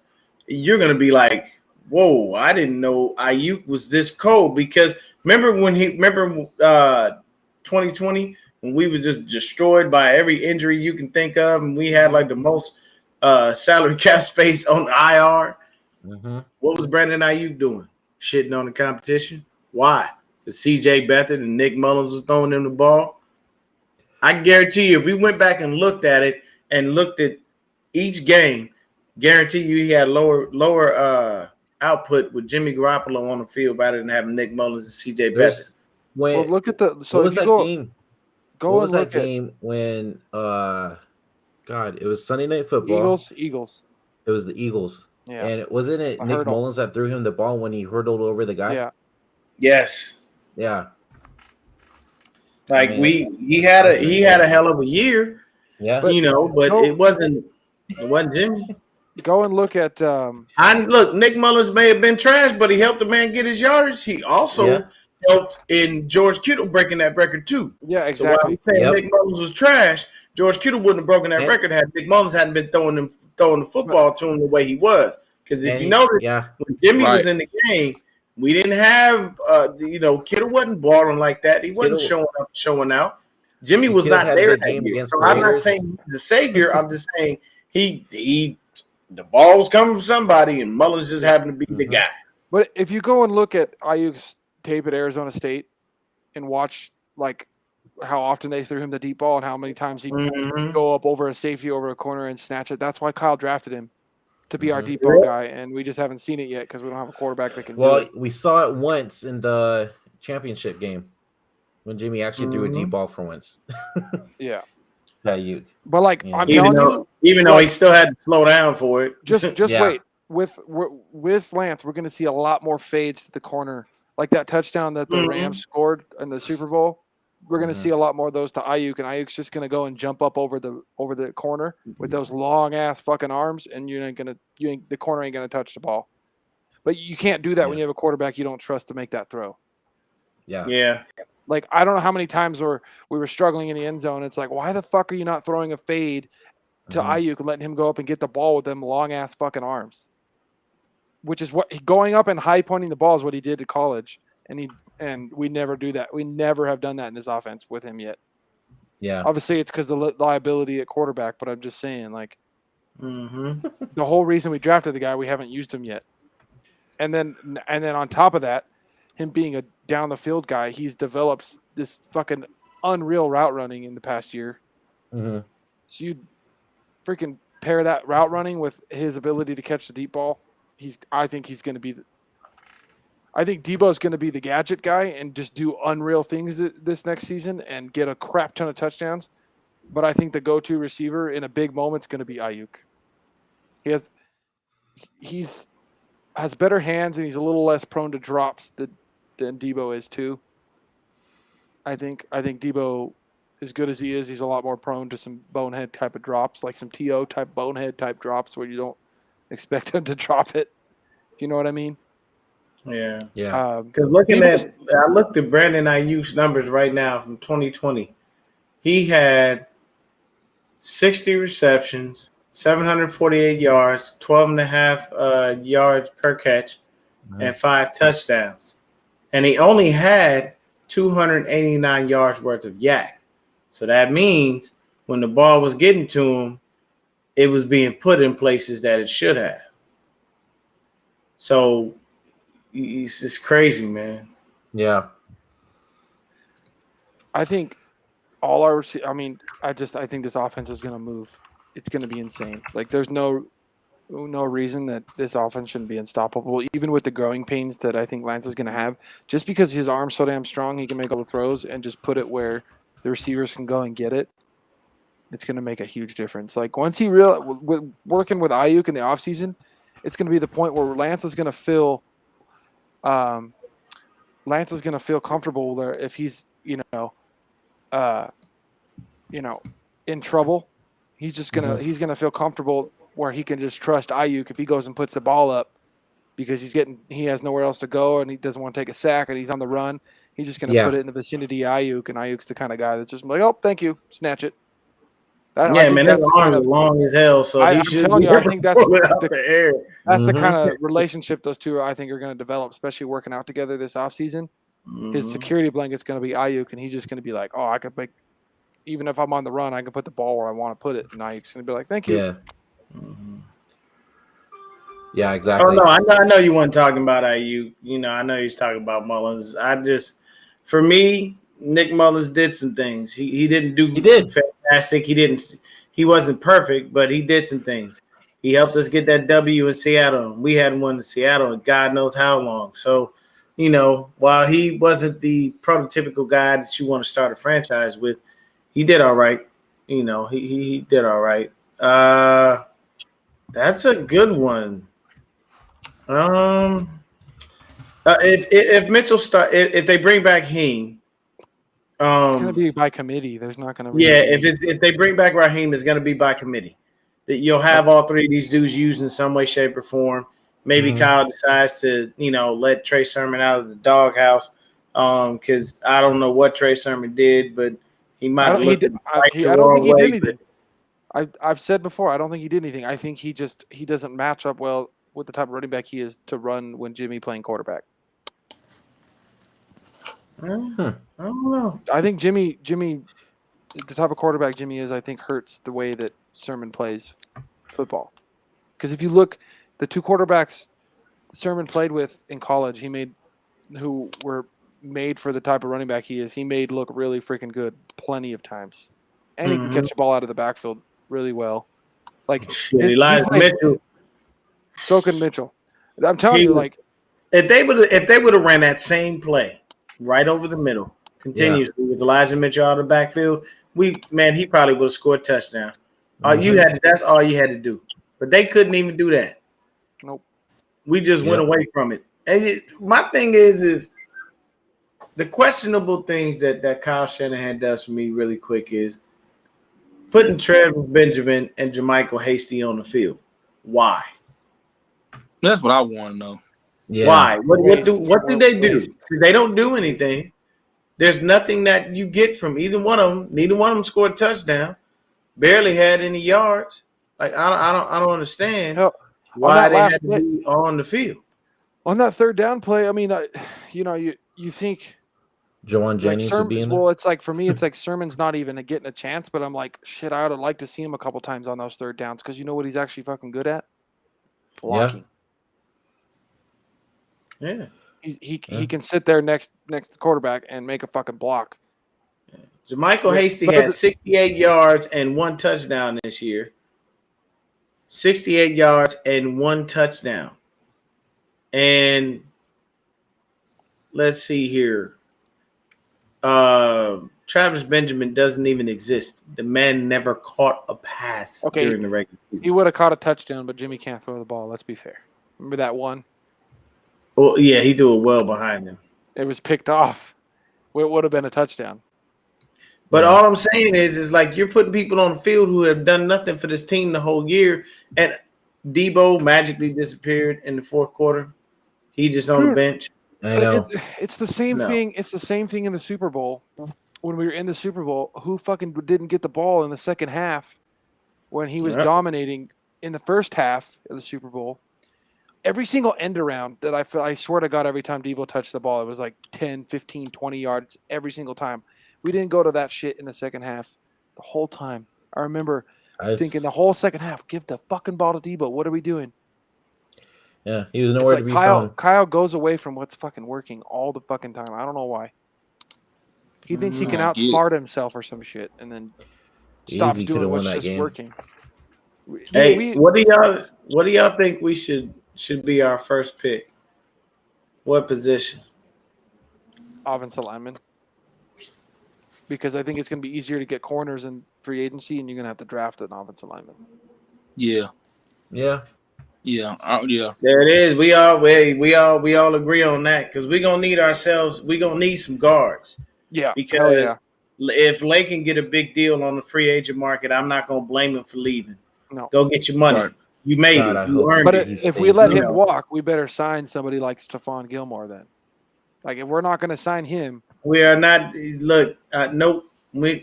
you're gonna be like, whoa, I didn't know Ayuk was this cold. Because remember 2020 when we were just destroyed by every injury you can think of, and we had like the most salary cap space on IR. Mm-hmm. What was Brandon Ayuk doing? Shitting on the competition. Why? Because CJ Beathard and Nick Mullins was throwing them the ball. I guarantee you, if we went back and looked at it and looked at each game, guarantee you he had lower output with Jimmy Garoppolo on the field rather than having Nick Mullins and CJ Beathard. Well, look at the. So what if was you that go, game? go what and was look that game when God, it was Sunday Night Football. Eagles. It was the Eagles. Yeah. And wasn't it Nick hurdle. Mullins that threw him the ball when he hurdled over the guy? Yeah. Yes. Yeah. Like he had a hell of a year. Yeah. But it wasn't Jimmy. Go and look at Nick Mullins may have been trash, but he helped the man get his yardage. He also helped in George Kittle breaking that record too. Yeah, exactly. So while I'm saying Nick Mullins was trash, George Kittle wouldn't have broken that record had Nick Mullins hadn't been throwing the football to him the way he was. Because if you notice, when Jimmy was in the game, we didn't have Kittle wasn't balling like that. He wasn't showing out. Jimmy was not there that year. So I'm not saying he's the savior. I'm just saying he the ball was coming from somebody, and Mullins just happened to be the guy. But if you go and look at Ayuk's tape at Arizona State and watch like how often they threw him the deep ball and how many times he'd go up over a safety, over a corner and snatch it, that's why Kyle drafted him to be our deep ball guy, and we just haven't seen it yet because we don't have a quarterback that can do it. We saw it once in the championship game when Jimmy actually threw a deep ball for once. Yeah. Ayuk. But I'm telling you, even though he still had to slow down for it. Just wait. With Lance, we're going to see a lot more fades to the corner, like that touchdown that the Rams scored in the Super Bowl. We're going to see a lot more of those to Ayuk, and Ayuk's just going to go and jump up over the corner with those long ass fucking arms, and the corner ain't going to touch the ball. But you can't do that when you have a quarterback you don't trust to make that throw. Yeah. Yeah. Like, I don't know how many times we were struggling in the end zone. It's like, why the fuck are you not throwing a fade to Ayuk and letting him go up and get the ball with them long ass fucking arms? Which is what going up and high pointing the ball is what he did to college, and we never do that. We never have done that in this offense with him yet. Yeah. Obviously, it's because the liability at quarterback, but I'm just saying, like, the whole reason we drafted the guy, we haven't used him yet. And then on top of that, him being a down the field guy, he's developed this fucking unreal route running in the past year. Mm-hmm. So you freaking pair that route running with his ability to catch the deep ball. I think he's going to be. I think Debo's going to be the gadget guy and just do unreal things this next season and get a crap ton of touchdowns. But I think the go-to receiver in a big moment is going to be Ayuk. He's has better hands and he's a little less prone to drops than Debo is too. I think Debo as good as he is, he's a lot more prone to some bonehead type of drops, like some TO type bonehead type drops where you don't expect him to drop it. If you know what I mean? Yeah. Yeah. Because I looked at Brandon Ayuk's numbers right now from 2020. He had 60 receptions, 748 yards, 12.5 yards per catch, and 5 touchdowns. And he only had 289 yards worth of yak. So that means when the ball was getting to him, it was being put in places that it should have. So it's just crazy, man. Yeah. I think all our I think this offense is going to move. It's going to be insane. Like there's no reason that this offense shouldn't be unstoppable, even with the growing pains that I think Lance is going to have. Just because his arm's so damn strong, he can make all the throws and just put it where the receivers can go and get it. It's going to make a huge difference. Like once he working with Ayuk in the offseason, it's going to be the point where Lance is going to feel comfortable there if he's in trouble. He's just gonna he's gonna feel comfortable where he can just trust Ayuk if he goes and puts the ball up because he has nowhere else to go and he doesn't want to take a sack and he's on the run. He's just gonna put it in the vicinity of Ayuk, and Ayuk's the kind of guy that's just like, oh, thank you, snatch it. Man, his arms are long as hell, so I'm telling you, I think that's the air. That's the kind of relationship those two I think are going to develop, especially working out together this offseason. His security blanket's going to be Ayuk, and he's just going to be like, oh, I could make, even if I'm on the run, I can put the ball where I want to put it. And Ayuk's going to be like, thank you. Yeah. Yeah, exactly. Oh, no, I know you weren't talking about Ayuk. I know he's talking about Mullins. For me, Nick Mullins did some things. He didn't do fantastic. He wasn't perfect, but he did some things. He helped us get that W in Seattle. We hadn't won in Seattle in God knows how long. So, while he wasn't the prototypical guy that you want to start a franchise with, he did all right. He did all right. That's a good one. If Mitchell if they bring back Heem, it's going to be by committee. There's not going to be. Yeah, if they bring back Raheem, it's going to be by committee. That you'll have all three of these dudes used in some way, shape, or form. Maybe Kyle decides to, let Trey Sermon out of the doghouse. Because I don't know what Trey Sermon did, but he might have looked I don't think he did anything. I've said before, I don't think he did anything. I think he doesn't match up well with the type of running back he is to run when Jimmy playing quarterback. I don't know. I think Jimmy, the type of quarterback Jimmy is, I think hurts the way that Sermon plays football. Because if you look, the two quarterbacks Sermon played with in college, who were made for the type of running back he is, he made look really freaking good plenty of times. And he can catch the ball out of the backfield really well. Like Elijah Mitchell. So can Mitchell. I'm telling you, like if they would have ran that same play right over the middle continuously with Elijah Mitchell out of the backfield, he probably would have scored a touchdown. That's all you had to do. But they couldn't even do that. Nope. We just went away from it. And my thing is the questionable things that Kyle Shanahan does for me really quick is putting Travis Benjamin and Jermichael Hasty on the field. Why? That's what I want to know. Yeah. Why? What do they do? They don't do anything. There's nothing that you get from either one of them. Neither one of them scored a touchdown. Barely had any yards. Like I don't understand why they had to be on the field. On that third down play, I mean, you think Jawan Jennings would be in there? Well, it's like for me, it's like Sermon's not even getting a chance, but I'm like, shit, I would like to see him a couple times on those third downs because you know what he's actually fucking good at? Blocking. Yeah. He can sit there next to the quarterback and make a fucking block. Jermichael Hasty had 68 yards and 1 touchdown this year. 68 yards and 1 touchdown. And let's see here. Travis Benjamin doesn't even exist. The man never caught a pass during the regular season. He would have caught a touchdown, but Jimmy can't throw the ball. Let's be fair. Remember that one? Well, yeah, he threw it well behind him. It was picked off. It would have been a touchdown. But Yeah. all I'm saying is like you're putting people on the field who have done nothing for this team the whole year, and Debo magically disappeared in the fourth quarter. He just on the bench. I know. It's the same No. thing. It's the same thing in the Super Bowl. When we were in the Super Bowl, who fucking didn't get the ball in the second half when he was Yep. dominating in the first half of the Super Bowl? Every single end around that I swear to God, every time Debo touched the ball, it was like 10, 15, 20 yards every single time. We didn't go to that shit in the second half the whole time. I remember thinking the whole second half, give the fucking ball to Debo. What are we doing? Yeah, he was It's nowhere like to be Kyle found. goes away from what's fucking working all the fucking time. I don't know why. He thinks he can I get it. outsmart himself or some shit and then stops Easy could doing have won what's that just game. working. Hey, what do y'all think we should be our first pick? What position? Offensive lineman. Because I think it's going to be easier to get corners in free agency, and you're going to have to draft an offensive lineman. Yeah. Yeah. Yeah. There it is. We all agree on that because we're gonna need ourselves. We're gonna need some guards. Yeah. Because if Lake can get a big deal on the free agent market, I'm not gonna blame him for leaving. No. Go get your money. Right. You made God, it. I You hope earned But it. if we let You him know. walk, we better sign somebody like Stephon Gilmore then. Like, if we're not going to sign him. We are not. Look, nope.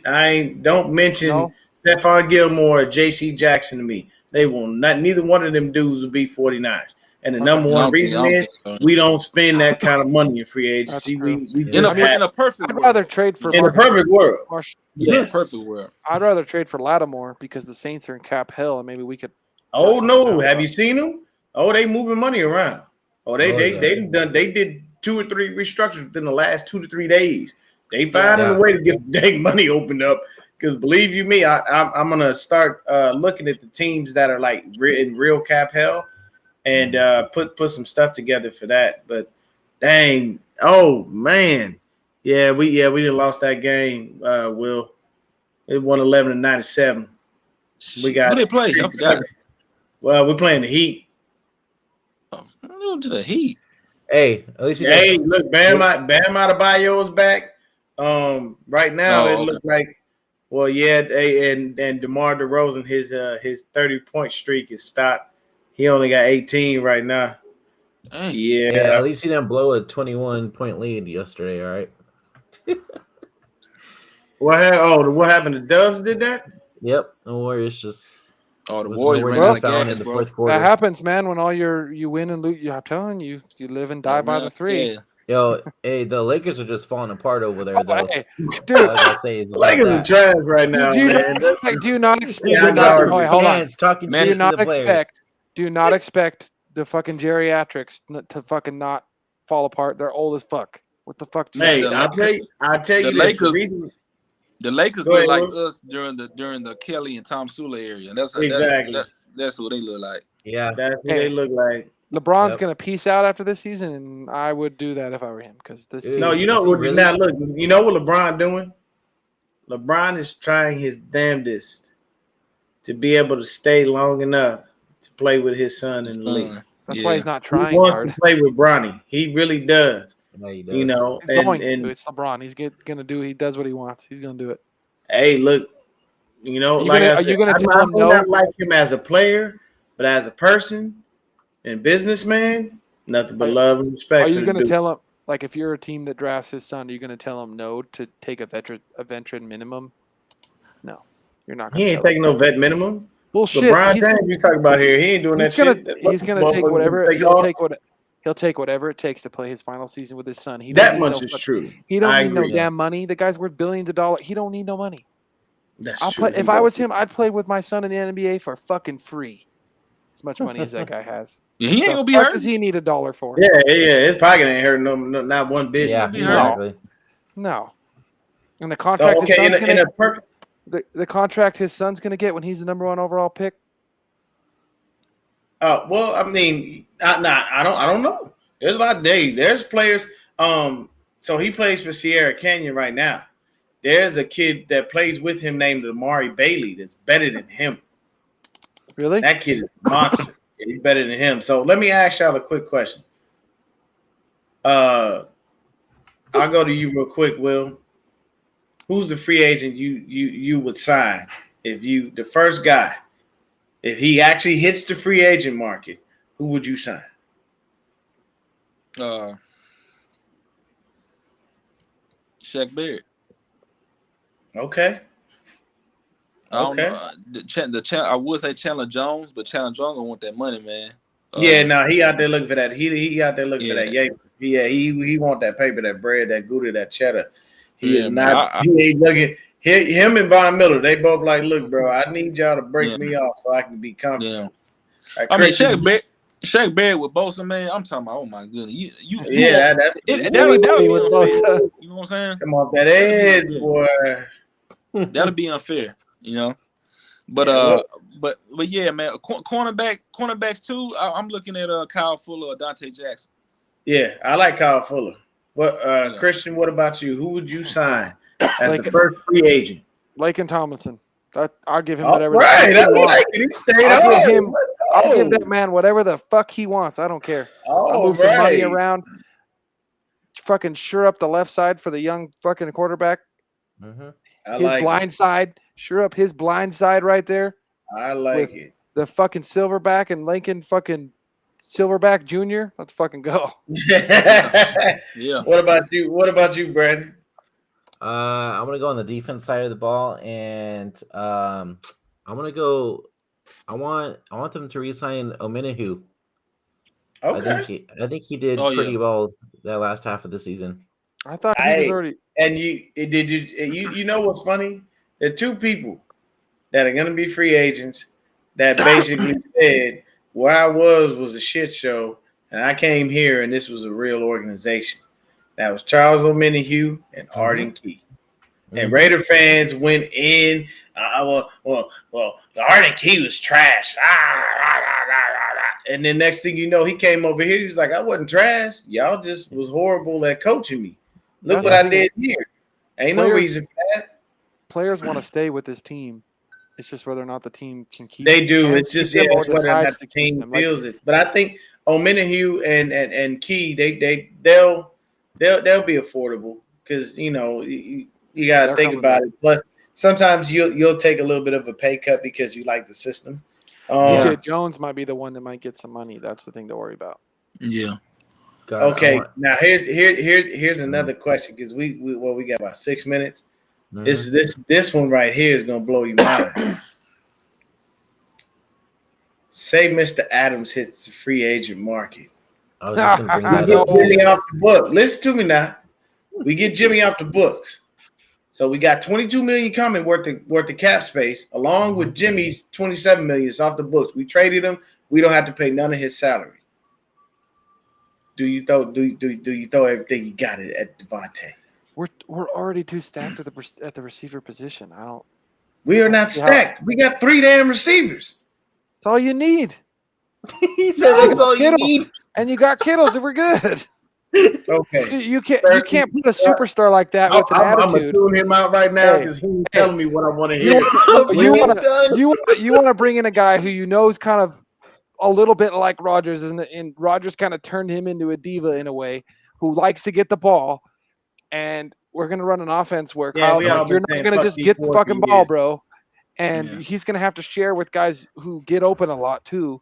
I don't mention No. Stephon Gilmore or J.C. Jackson to me. They will not. Neither one of them dudes will be 49ers. And the Okay. number I one don't think- reason I don't is think so. we don't spend that kind of money in free agency. That's true. We In just in a perfect I'd world. rather trade for in a Marcus. perfect world. In a Yes. perfect world. I'd rather trade for Lattimore because the Saints are in cap hell, and maybe we could. Oh work no! something out. Have you seen them? Oh, they moving money around. Oh, they yeah. did 2 or 3 restructures within the last 2 to 3 days. They finding Yeah. a way to get dang money opened up. Because believe you me, I'm gonna start looking at the teams that are like in real cap hell, and put some stuff together for that. But dang, oh man, we done lost that game. Will it won 11-97. We got Who they play? I forgot. Well, we're playing the Heat. Oh, to the Heat. Hey, at least you Hey, guys. look, Bam Adebayo is back. Right now it looks like, well, yeah, and DeMar DeRozan, his 30-point streak is stopped. He only got 18 right now. Dang. Yeah. Yeah, at least he didn't blow a 21-point lead yesterday. All right. What happened? The Dubs did that? Yep. The Warriors just. Oh, the was Warriors nowhere ran to out be of found gas, in the bro. fourth quarter. That happens, man. When all you win and lose, I'm telling you, you live and die by the three. Yeah. Yo, hey, the Lakers are just falling apart over there, Oh, though. hey, All dude, I gotta say is about Lakers are that. trash right now, do you man. not expect? You're Yeah, not Howard, the Wait, hold on. fans talking Man, shit to the players. Do not expect the fucking geriatrics to fucking not fall apart. They're old as fuck. What the fuck? Man, Hey, I'll tell you the this. Lakers- The Lakers Go look ahead, like Will. us during the Kelly and Tom Sula area. That's Exactly. That's what they look like. Yeah. That's what they look like. LeBron's Yep. gonna peace out after this season, and I would do that if I were him because this Dude. team. No, you know Is he what? really? Now look, you know what LeBron doing? LeBron is trying his damnedest to be able to stay long enough to play with his son in the league. That's why he's not He trying wants hard. to play with Bronny. He really does. Yeah, he does. You know, He's going to. and It's LeBron. He's gonna do. He does what he wants. He's gonna do it. hey, look, you know, Are you like gonna- I are said, you gonna I tell him may no? not like him as a player, but as a person and businessman, nothing but love and respect. Are for you the gonna dude. tell him like if you're a team that drafts his son, are you gonna tell him no to take a veteran minimum? No, you're not. He ain't taking no vet minimum? Bullshit. LeBron James, you talking about here? He ain't doing that shit. He's gonna take whatever. He'll take whatever it takes to play his final season with his son. He don't That need much no is fuck- true. He don't I need no agree. damn money. The guy's worth billions of dollars. He don't need no money. That's I'll true. play if I was him. I'd play with my son in the NBA for fucking free. As much money as that guy has. Yeah, he ain't gonna be What hurt. does he need $1 for? Yeah. His pocket ain't hurt no not one bit. Yeah, be hurt. exactly. No. And the So contract his okay, son's in a the contract his son's gonna get when he's the number 1 overall pick. well, I mean, I don't know. There's a lot of days. There's players. So he plays for Sierra Canyon right now. There's a kid that plays with him named Amari Bailey that's better than him. Really? That kid is a monster. He's better than him. So let me ask y'all a quick question. I'll go to you real quick, Will. who's the free agent you would sign if the first guy, if he actually hits the free agent market, who would you sign? Shaq Barrett. Okay. I don't know. I would say Chandler Jones, but Chandler Jones gonna want that money, man. He out there looking for that. He out there looking for that. Yeah, he want that paper, that bread, that Gouda, that cheddar. He is not. He ain't looking. Him and Von Miller, they both like, look, bro, I need y'all to break me off so I can be comfortable. Yeah. I mean, Shaq Barrett with Bosa, man. I'm talking about. Oh my goodness, that'll be unfair. You know what I'm saying? Come off that edge, boy. That'll be unfair, you know. But yeah, man. Cornerbacks too. I'm looking at Kyle Fuller or Dante Jackson. Yeah, I like Kyle Fuller. What Christian? What about you? Who would you sign as the first free agent? Laken Tomlinson. I'll give him whatever. Right, I like it. I'll give that man whatever the fuck he wants. I don't care. I'll move some money around. Fucking sure up the left side for the young fucking quarterback. Mm-hmm. His blind side. Sure up his blind side right there. I like it. The fucking Silverback and Lincoln fucking Silverback Jr. Let's fucking go. Yeah. What about you, Brandon? I'm gonna go on the defense side of the ball, and I'm gonna go. I want them to re-sign Omenahu. Okay. I think he did pretty well that last half of the season. I thought he was already. And you know what's funny? There are two people that are gonna be free agents that basically said where I was a shit show, and I came here and this was a real organization. That was Charles Omenahu and Arden Key. And Raider fans went in. Well, the Arden Key was trash. And then next thing you know, he came over here. He was like, I wasn't trash. Y'all just was horrible at coaching me. Look what I did here. Ain't no reason for that. Players want to stay with this team. It's just whether or not the team can keep. They do. It's just it's whether or not the team feels it. But I think Omenahu and Key, they'll be affordable because you got to think about it. Plus, sometimes you'll take a little bit of a pay cut because you like the system. DJ Jones might be the one that might get some money. That's the thing to worry about. Yeah. Okay. Now here's another question because we got about 6 minutes. This one right here is gonna blow your mind. Say Mr. Adams hits the free agent market. I was just gonna bring that up. Jimmy off the book. Listen to me now. We get Jimmy off the books. So we got $22 million coming worth of cap space, along with Jimmy's $27 million off the books. We traded him. We don't have to pay none of his salary. Do you throw everything you got it at Devontae? We're already too stacked at the receiver position. We are not stacked. We got 3 damn receivers. That's all you need. He said that's all you need. And you got Kittles, and we're good. Okay. You can't put a superstar like that with an attitude. I'm gonna tune him out right now because he's telling me what I want to hear. You want to bring in a guy who you know is kind of a little bit like Rodgers, and Rodgers kind of turned him into a diva in a way, who likes to get the ball. And we're gonna run an offense where Kyle's like, you're not gonna just get the fucking ball, bro. And he's gonna have to share with guys who get open a lot too.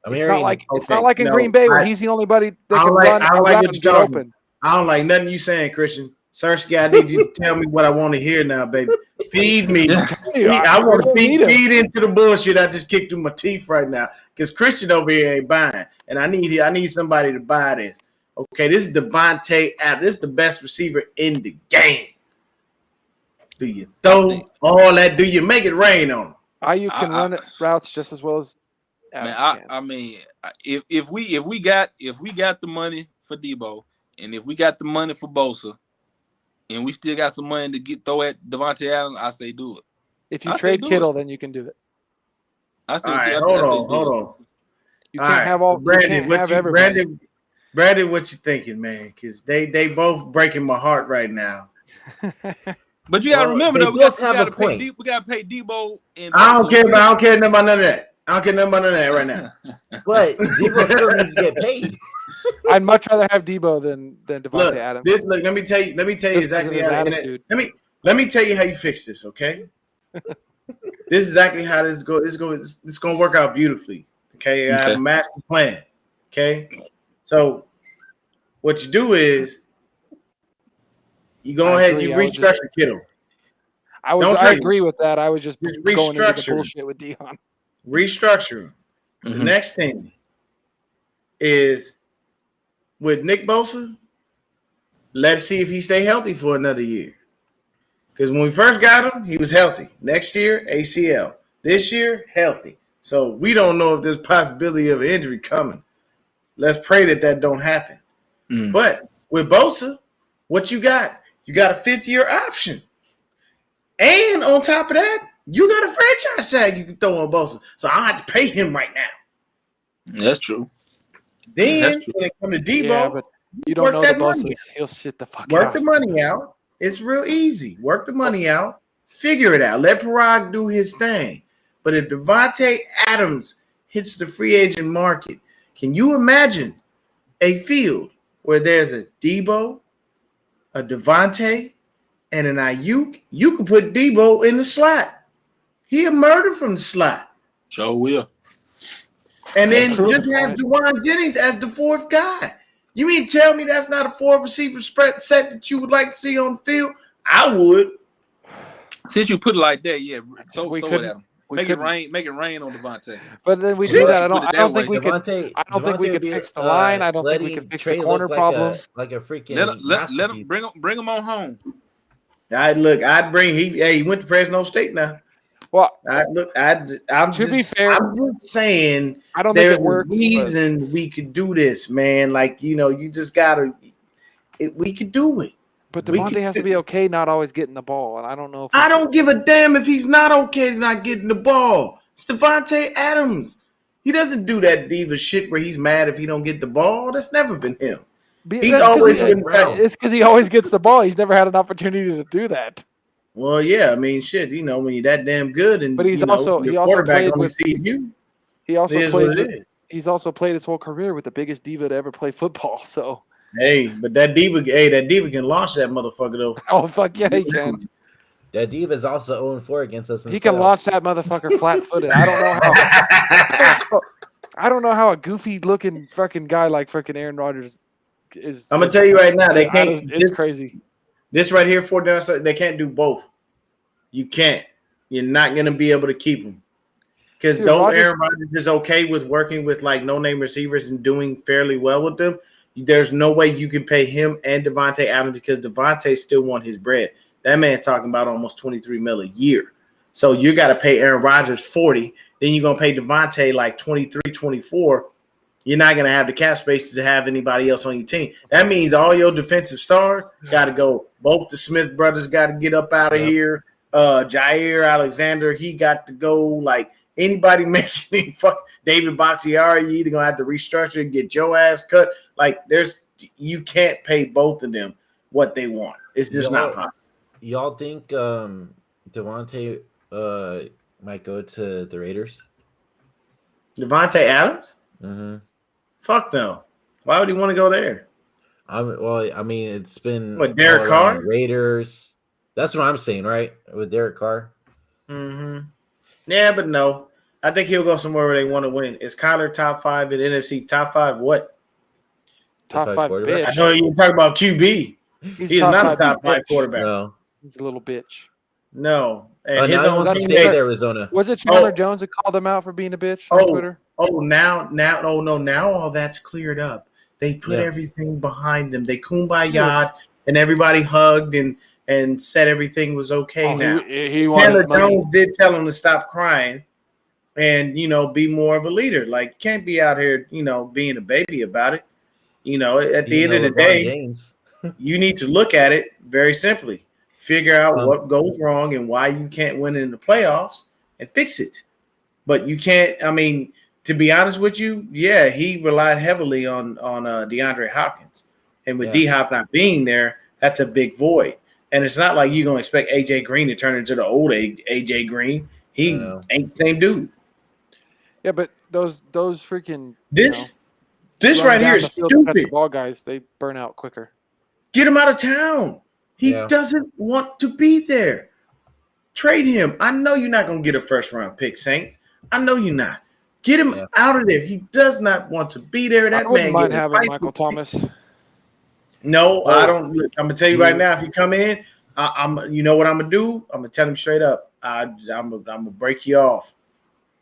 It's not like in Green Bay where he's the only buddy that can run around and get open. I don't like nothing you saying, Christian. Sersky, I need you to tell me what I want to hear now, baby. Feed me. I want to feed into the bullshit I just kicked through my teeth right now. Because Christian over here ain't buying. And I need somebody to buy this. Okay, this is Devontae Adams. This is the best receiver in the game. Do you throw all that? Do you make it rain on him? You can run routes just as well as I mean, if we got the money for Debo, and if we got the money for Bosa, and we still got some money to throw at Devontae Adams, I say do it. If you trade Kittle, then you can do it. I say, hold on. You can't have all. Brandon, what you thinking, man? Because they both breaking my heart right now. But you gotta remember though, we gotta pay Debo. And I don't care nothing about none of that. I don't care nothing about none of that right now. But Debo still needs to get paid. I'd much rather have Debo than Devontae Adams. Let me tell you exactly how. Let Let me tell you how you fix this, okay? This is exactly how this go. It's going to work out beautifully. Okay, I have a master plan. Okay, so what you do is you go ahead, you restructure Kittle. I agree with that. I was just going into the restructure. bullshit with Deon. Restructure him. The next thing is with Nick Bosa. Let's see if he stay healthy for another year. Because when we first got him, he was healthy. Next year, ACL. This year, healthy. So we don't know if there's possibility of an injury coming. Let's pray that don't happen. But with Bosa, what you got? You got a 5th-year option. And on top of that, you got a franchise tag you can throw on Bosa. So I have to pay him right now. That's true. Then when it comes to Debo, yeah, but you don't know the Bosa. He'll sit the fuck out. Work the money out. It's real easy. Work the money out. Figure it out. Let Parag do his thing. But if Devontae Adams hits the free agent market, can you imagine a field where there's a Debo, a Devontae, and an Ayuk? You can put Debo in the slot. He'll murder from the slot. Sure will. And then just have Juwan Jennings as the 4th guy. You mean tell me that's not a 4 receiver spread set that you would like to see on the field? I would. Since you put it like that, yeah, throw it at him. Make it rain on Devontae. But then we do that. I don't think we could fix the line. I don't think we could fix the corner problem. Like a freaking let him bring him on home. I'd bring he went to Fresno State now. Well, I'm just saying I don't think it there's works, a reason we could do this, man. Like, you just gotta we could do it. But Devontae has to be okay not always getting the ball. And I don't know if I don't give a damn if he's not okay not getting the ball. It's Devontae Adams. He doesn't do that diva shit where he's mad if he don't get the ball. That's never been him. He's always been down. It's because he always gets the ball. He's never had an opportunity to do that. Well, yeah, I mean, shit. When you're that damn good, and but he's your quarterback only sees you. He's also played his whole career with the biggest diva to ever play football. So hey, but that diva can launch that motherfucker though. Oh fuck yeah, he can. That diva is also 0-4 against us. He can launch that motherfucker flat-footed. I don't know how a goofy-looking fucking guy like fucking Aaron Rodgers is. I'm gonna tell you right now, they can't. It's crazy. This right here, 4 down, they can't do both. You can't. You're not gonna be able to keep them because though Aaron Rodgers is okay with working with like no-name receivers and doing fairly well with them, there's no way you can pay him and Devontae Adams because Devontae still want his bread. That man talking about almost $23 million a year. So you got to pay Aaron Rodgers 40. Then you're going to pay Devontae like 23, 24. You're not going to have the cap space to have anybody else on your team. That means all your defensive stars got to go. Both the Smith brothers got to get up out of here. Jair Alexander, he got to go. Like anybody making David Bakhtiari, you either going to have to restructure and get your ass cut. Like you can't pay both of them what they want. It's just not possible. Y'all think Devontae might go to the Raiders? Devontae Adams? Mm-hmm. Fuck no. Why would he want to go there? It's been what, Derek Carr? Raiders. That's what I'm saying, right? With Derek Carr. Mm-hmm. Yeah, but no. I think he'll go somewhere where they want to win. Is Kyler top 5 in NFC? Top 5 what? Top 5 bitch. I know you're talking about QB. He's not a top 5 quarterback. No. He's a little bitch. No. And his own team stayed Arizona. Was it Chandler Jones that called him out for being a bitch on Twitter? Now all that's cleared up. They put everything behind them. They kumbaya and everybody hugged and said everything was okay now. Chandler Jones did tell him to stop crying and, be more of a leader. Like, you can't be out here, being a baby about it. At the end of the day, you need to look at it very simply. Figure out what goes wrong and why you can't win in the playoffs and fix it. But you can't, to be honest with you, he relied heavily on DeAndre Hopkins. And with D-Hop not being there, that's a big void. And it's not like you're going to expect A.J. Green to turn into the old A.J. Green. He ain't the same dude. Yeah, but those freaking this right here is stupid. Ball guys, they burn out quicker. Get him out of town. He Yeah. doesn't want to be there. Trade him. I know you're not going to get a first-round pick, Saints. I know you're not. Get him out of there. He does not want to be there. That I wouldn't man mind getting having fight Michael with- Thomas. No, I don't. Look, I'm gonna tell you right You- now. If he come in, I'm. You know what I'm gonna do? I'm gonna tell him straight up. I'm gonna break you off.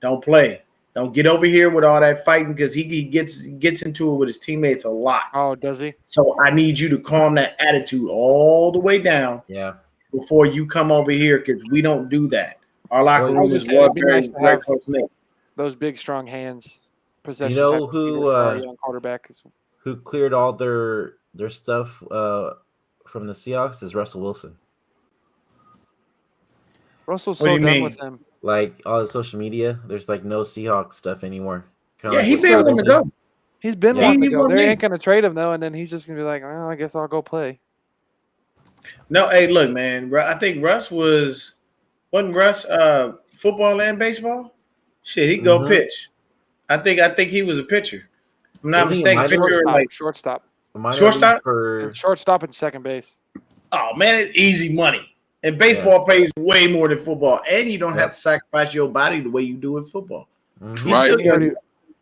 Don't play. Don't get over here with all that fighting because he gets into it with his teammates a lot. Oh, does he? So I need you to calm that attitude all the way down Yeah. before you come over here because we don't do that. Our locker Well, room just is saying, it'd be very, nice to very have- close-knit. Those big, strong hands. Possession. know type of who, leaders for our young quarterback is Who cleared all their stuff from the Seahawks is Russell Wilson. Russell's What do so you done mean? with him. Like all the social media, there's like no Seahawks stuff anymore. Kinda Yeah, like he what been Seattle wanting to did. go. He's been Yeah. wanting to He go. won't They leave. ain't gonna trade him though, and then he's just gonna be like, well, I guess I'll go play. No, hey, look, man. I think Russ wasn't Russ football and baseball. Shit, he'd go Mhm. pitch. I think he was a pitcher. If I'm not Was he a mistaken. minor Pitcher Shortstop, like shortstop, Minor Shortstop? league for and shortstop and second base. oh man, it's easy money. And baseball pays way more than football, and you don't have to sacrifice your body the way you do in football. Mhm. He's Right. still He already-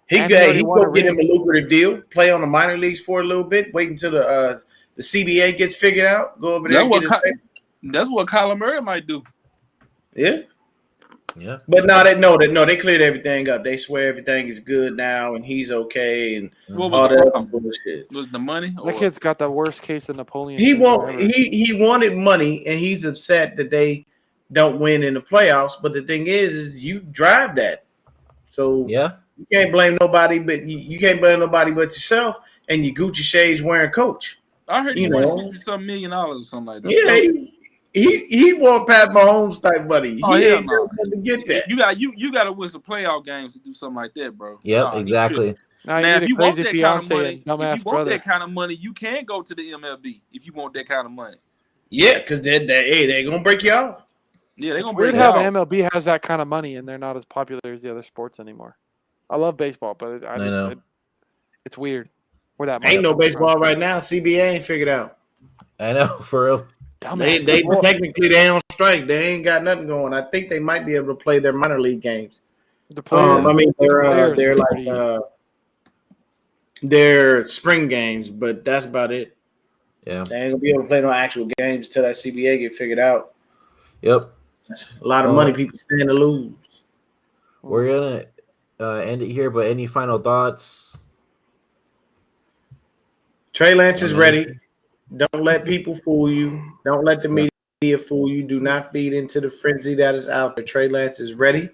he and he already he won go a get ring. him a lucrative deal, play on the minor leagues for a little bit, wait until the CBA gets figured out, go over there and get his pay. That's what Kyler Murray might do. Yeah. Yeah. But they cleared everything up. They swear everything is good now and he's okay and What all was the that other problem? bullshit. Was the money? That Or, kid's got the worst case of Napoleon. He syndrome won't. ever. He wanted money and he's upset that they don't win in the playoffs. But the thing is you drive that, so Yeah. you can't blame nobody. But you can't blame nobody but yourself and your Gucci shades wearing coach. I heard he you wanted know. $50-some million or something like that. Yeah, he want Pat Mahomes type money. Oh, He hell ain't no. going to get that. You got to win some playoff games to do something like that, bro. Yep. Nah, he exactly. Now, Now, if you want crazy that kind of fiance money, and if you dumbass want brother. that kind of money, you can go to the MLB if you want that kind of money. Yeah, because they're gonna break you off. Yeah, they're It's gonna weird break how it the out. MLB has that kind of money and they're not as popular as the other sports anymore. I love baseball, but I know. it's weird. Where that money Ain't no comes from. baseball right now. CBA ain't figured out. I know for real. Dumbass. They Well, technically they on strike. They ain't got nothing going. I think they might be able to play their minor league games. the players, I mean players they're are like pretty- their spring games, but that's about it. Yeah. They ain't gonna be able to play no actual games until that CBA get figured out. Yep. That's a lot of money people stand to lose. We're gonna end it here. But any final thoughts? Trey Lance is ready. Don't let people fool you. Don't let the media fool you. Do not feed into the frenzy that is out there. Trey Lance is ready.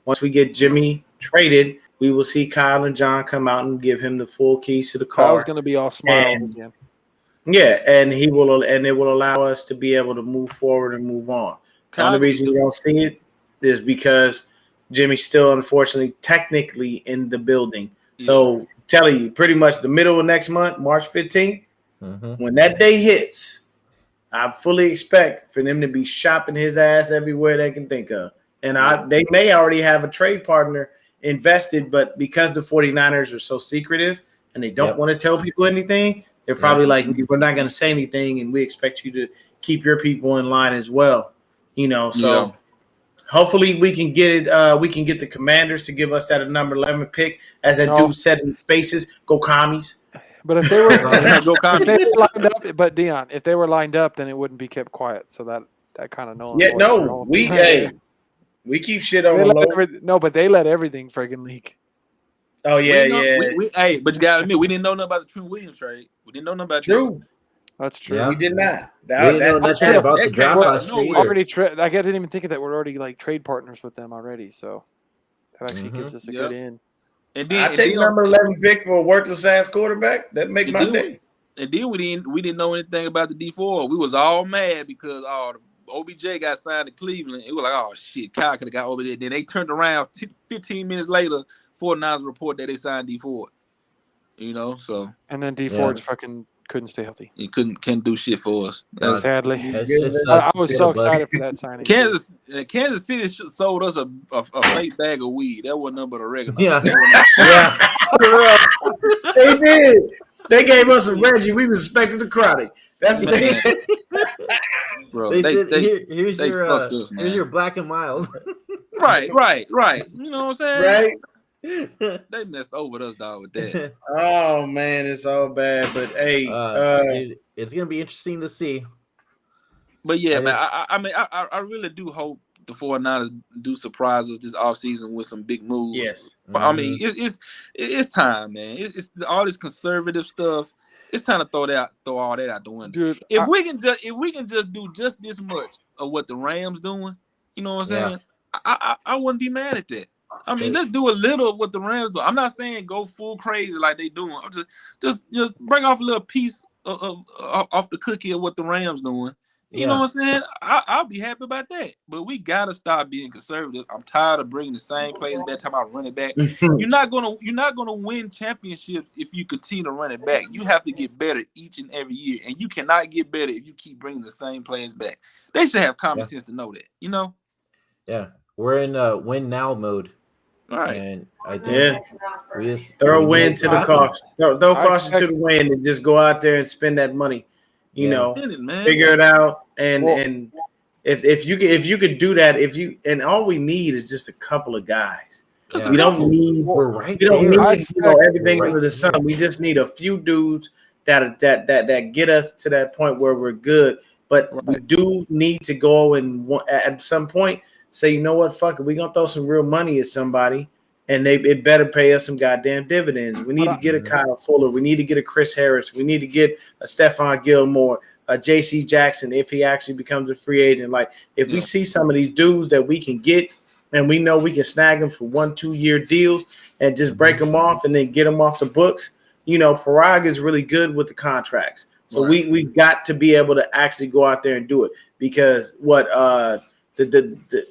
Once we get Jimmy traded, we will see Kyle and John come out and give him the full keys to the car. Kyle's going to be all smiles And- again. Yeah, and it will allow us to be able to move forward and move on. The only reason you don't see it is because Jimmy's still unfortunately technically in the building. So telling you, pretty much the middle of next month, March 15th, when that day hits, I fully expect for them to be shopping his ass everywhere they can think of. And they may already have a trade partner invested, but because the 49ers are so secretive and they don't want to tell people anything, they're probably like, we're not going to say anything, and we expect you to keep your people in line as well. So hopefully we can get it. We can get the Commanders to give us that number 11 pick, as that dude said in spaces. Go commies. But if they were, Go Commies. lined up, but Deon, if they were lined up, then it wouldn't be kept quiet. So that kind of Yeah, no, we keep shit on the low. But they let everything friggin' leak. Oh yeah, Hey, but you gotta admit, we didn't know nothing about the Trent Williams trade. We didn't know nothing about True. That's true. Yeah. We did not. We didn't know nothing about the draft last year. Already, I didn't even think of that. We're already like trade partners with them already, so that actually gives us a good in. And then I take number 11 pick for a worthless ass quarterback. That make my day. And then we didn't know anything about the D4. We was all mad because OBJ got signed to Cleveland. It was like, oh shit, Kyle could have got OBJ. Then they turned around 15 minutes later, 49ers report that they signed D4. So and then D4 fucking couldn't stay healthy. He can't do shit for us. Sadly, just I was so excited for that signing. Kansas City sold us a fake bag of weed. That wasn't nothing but a regular. Yeah. They did. They gave us a Reggie. We respected the Chronic. That's what they. Man, bro. They They said, here's they your fucked us, here's man. your Black and Mild. Right. You know what I'm saying? Right? They messed over us, dog, with that. Oh man, it's all bad. But hey, Dude, it's gonna be interesting to see. But yeah, I man, just- I mean, I really do hope the 49ers do surprise us this offseason with some big moves. yes. But I mean, it's time, man. It's all this conservative stuff. It's time to throw all that out the window. Dude, If we can just do just this much of what the Rams doing, you know what I'm saying? I wouldn't be mad at that. I mean, let's do a little of what the Rams do. I'm not saying go full crazy like they doing. I'm just bring off a little piece of off the cookie of what the Rams doing. You know what I'm saying? I'll be happy about that. But we gotta stop being conservative. I'm tired of bringing the same plays that time I run it back. You're not gonna win championships if you continue to run it back. You have to get better each and every year, and you cannot get better if you keep bringing the same players back. They should have common sense to know that. You know? Yeah, we're in win now mode. All right. And I think we just throw we wind need to the caution. Throw caution to the wind and just go out there and spend that money. You know, figure it out. And if you could do that, and all we need is just a couple of guys. Yeah. We don't need we're right we don't there. need everything under the sun. We just need a few dudes that get us to that point where we're good. But we do need to go and at some point say, you know what, fuck it, we're gonna throw some real money at somebody, and it better pay us some goddamn dividends. We need to get a Kyle Fuller, we need to get a Chris Harris, we need to get a Stephon Gilmore, a J.C. Jackson if he actually becomes a free agent. Like if we see some of these dudes that we can get, and we know we can snag them for 1-2 year deals and just break them off and then get them off the books. You know, Parag is really good with the contracts. So we've got to be able to actually go out there and do it, because what a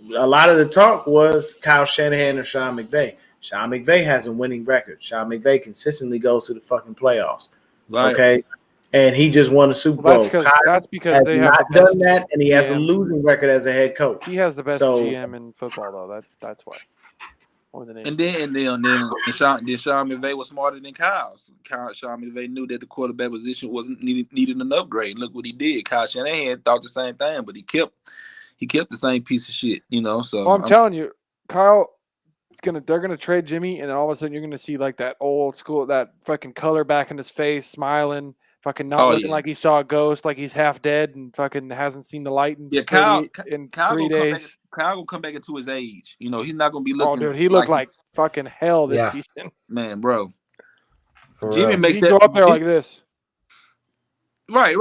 lot of the talk was Kyle Shanahan or Sean McVay. Sean McVay has a winning record. Sean McVay consistently goes to the fucking playoffs. Right. Okay. And he just won a Super Bowl. That's because they have not done that, and he has a losing record as a head coach. He has the best GM in football, though. That's why. And then Sean McVay was smarter than Kyle. Sean McVay knew that the quarterback position wasn't needed an upgrade. Look what he did. Kyle Shanahan thought the same thing, but he kept the same piece of shit. You know. So I'm telling you, Kyle, they're gonna trade Jimmy, and then all of a sudden you're gonna see like that old school, that fucking color back in his face, smiling, fucking not looking like he saw a ghost, like he's half dead and fucking hasn't seen the light in, Kyle 3 days. Kyle gonna come back into his age. You know, he's not gonna be looking. Oh, dude, he looked like fucking hell this season. Man, bro. Jimmy makes that go up there like this. Right.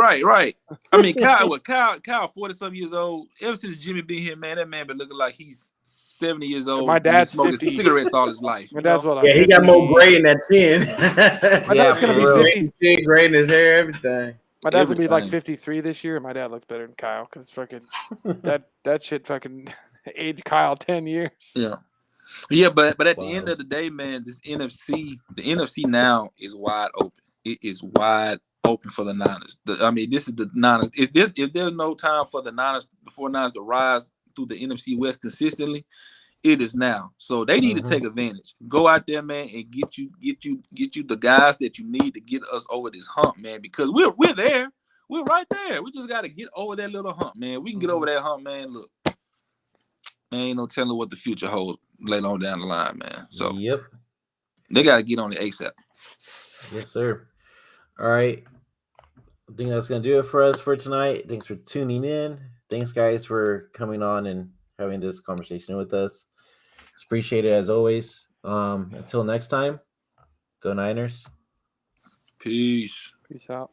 I mean, Kyle, 40-something years old. Ever since Jimmy been here, man, that man been looking like he's 70 years old. My dad's smoking 50. cigarettes all his life. My dad's what? He got more gray in that chin. My dad's gonna be 50. Gray in his hair, everything. My dad's gonna be like 53 this year, and my dad looks better than Kyle because fucking that shit fucking aged Kyle 10 years. Yeah, but at the end of the day, man, the NFC now is wide open. It is wide open for the Niners. This is the Niners. If there's no time for the 49ers to rise through the NFC West consistently, it is now. So they need to take advantage. Go out there, man, and get you the guys that you need to get us over this hump, man. Because we're there. We're right there. We just got to get over that little hump, man. We can get over that hump, man. Look, there ain't no telling what the future holds later on down the line, man. So they got to get on the ASAP. Yes, sir. All right. I think that's going to do it for us for tonight. Thanks for tuning in. Thanks, guys, for coming on and having this conversation with us. It's appreciated as always. Until next time, go Niners. Peace. Peace out.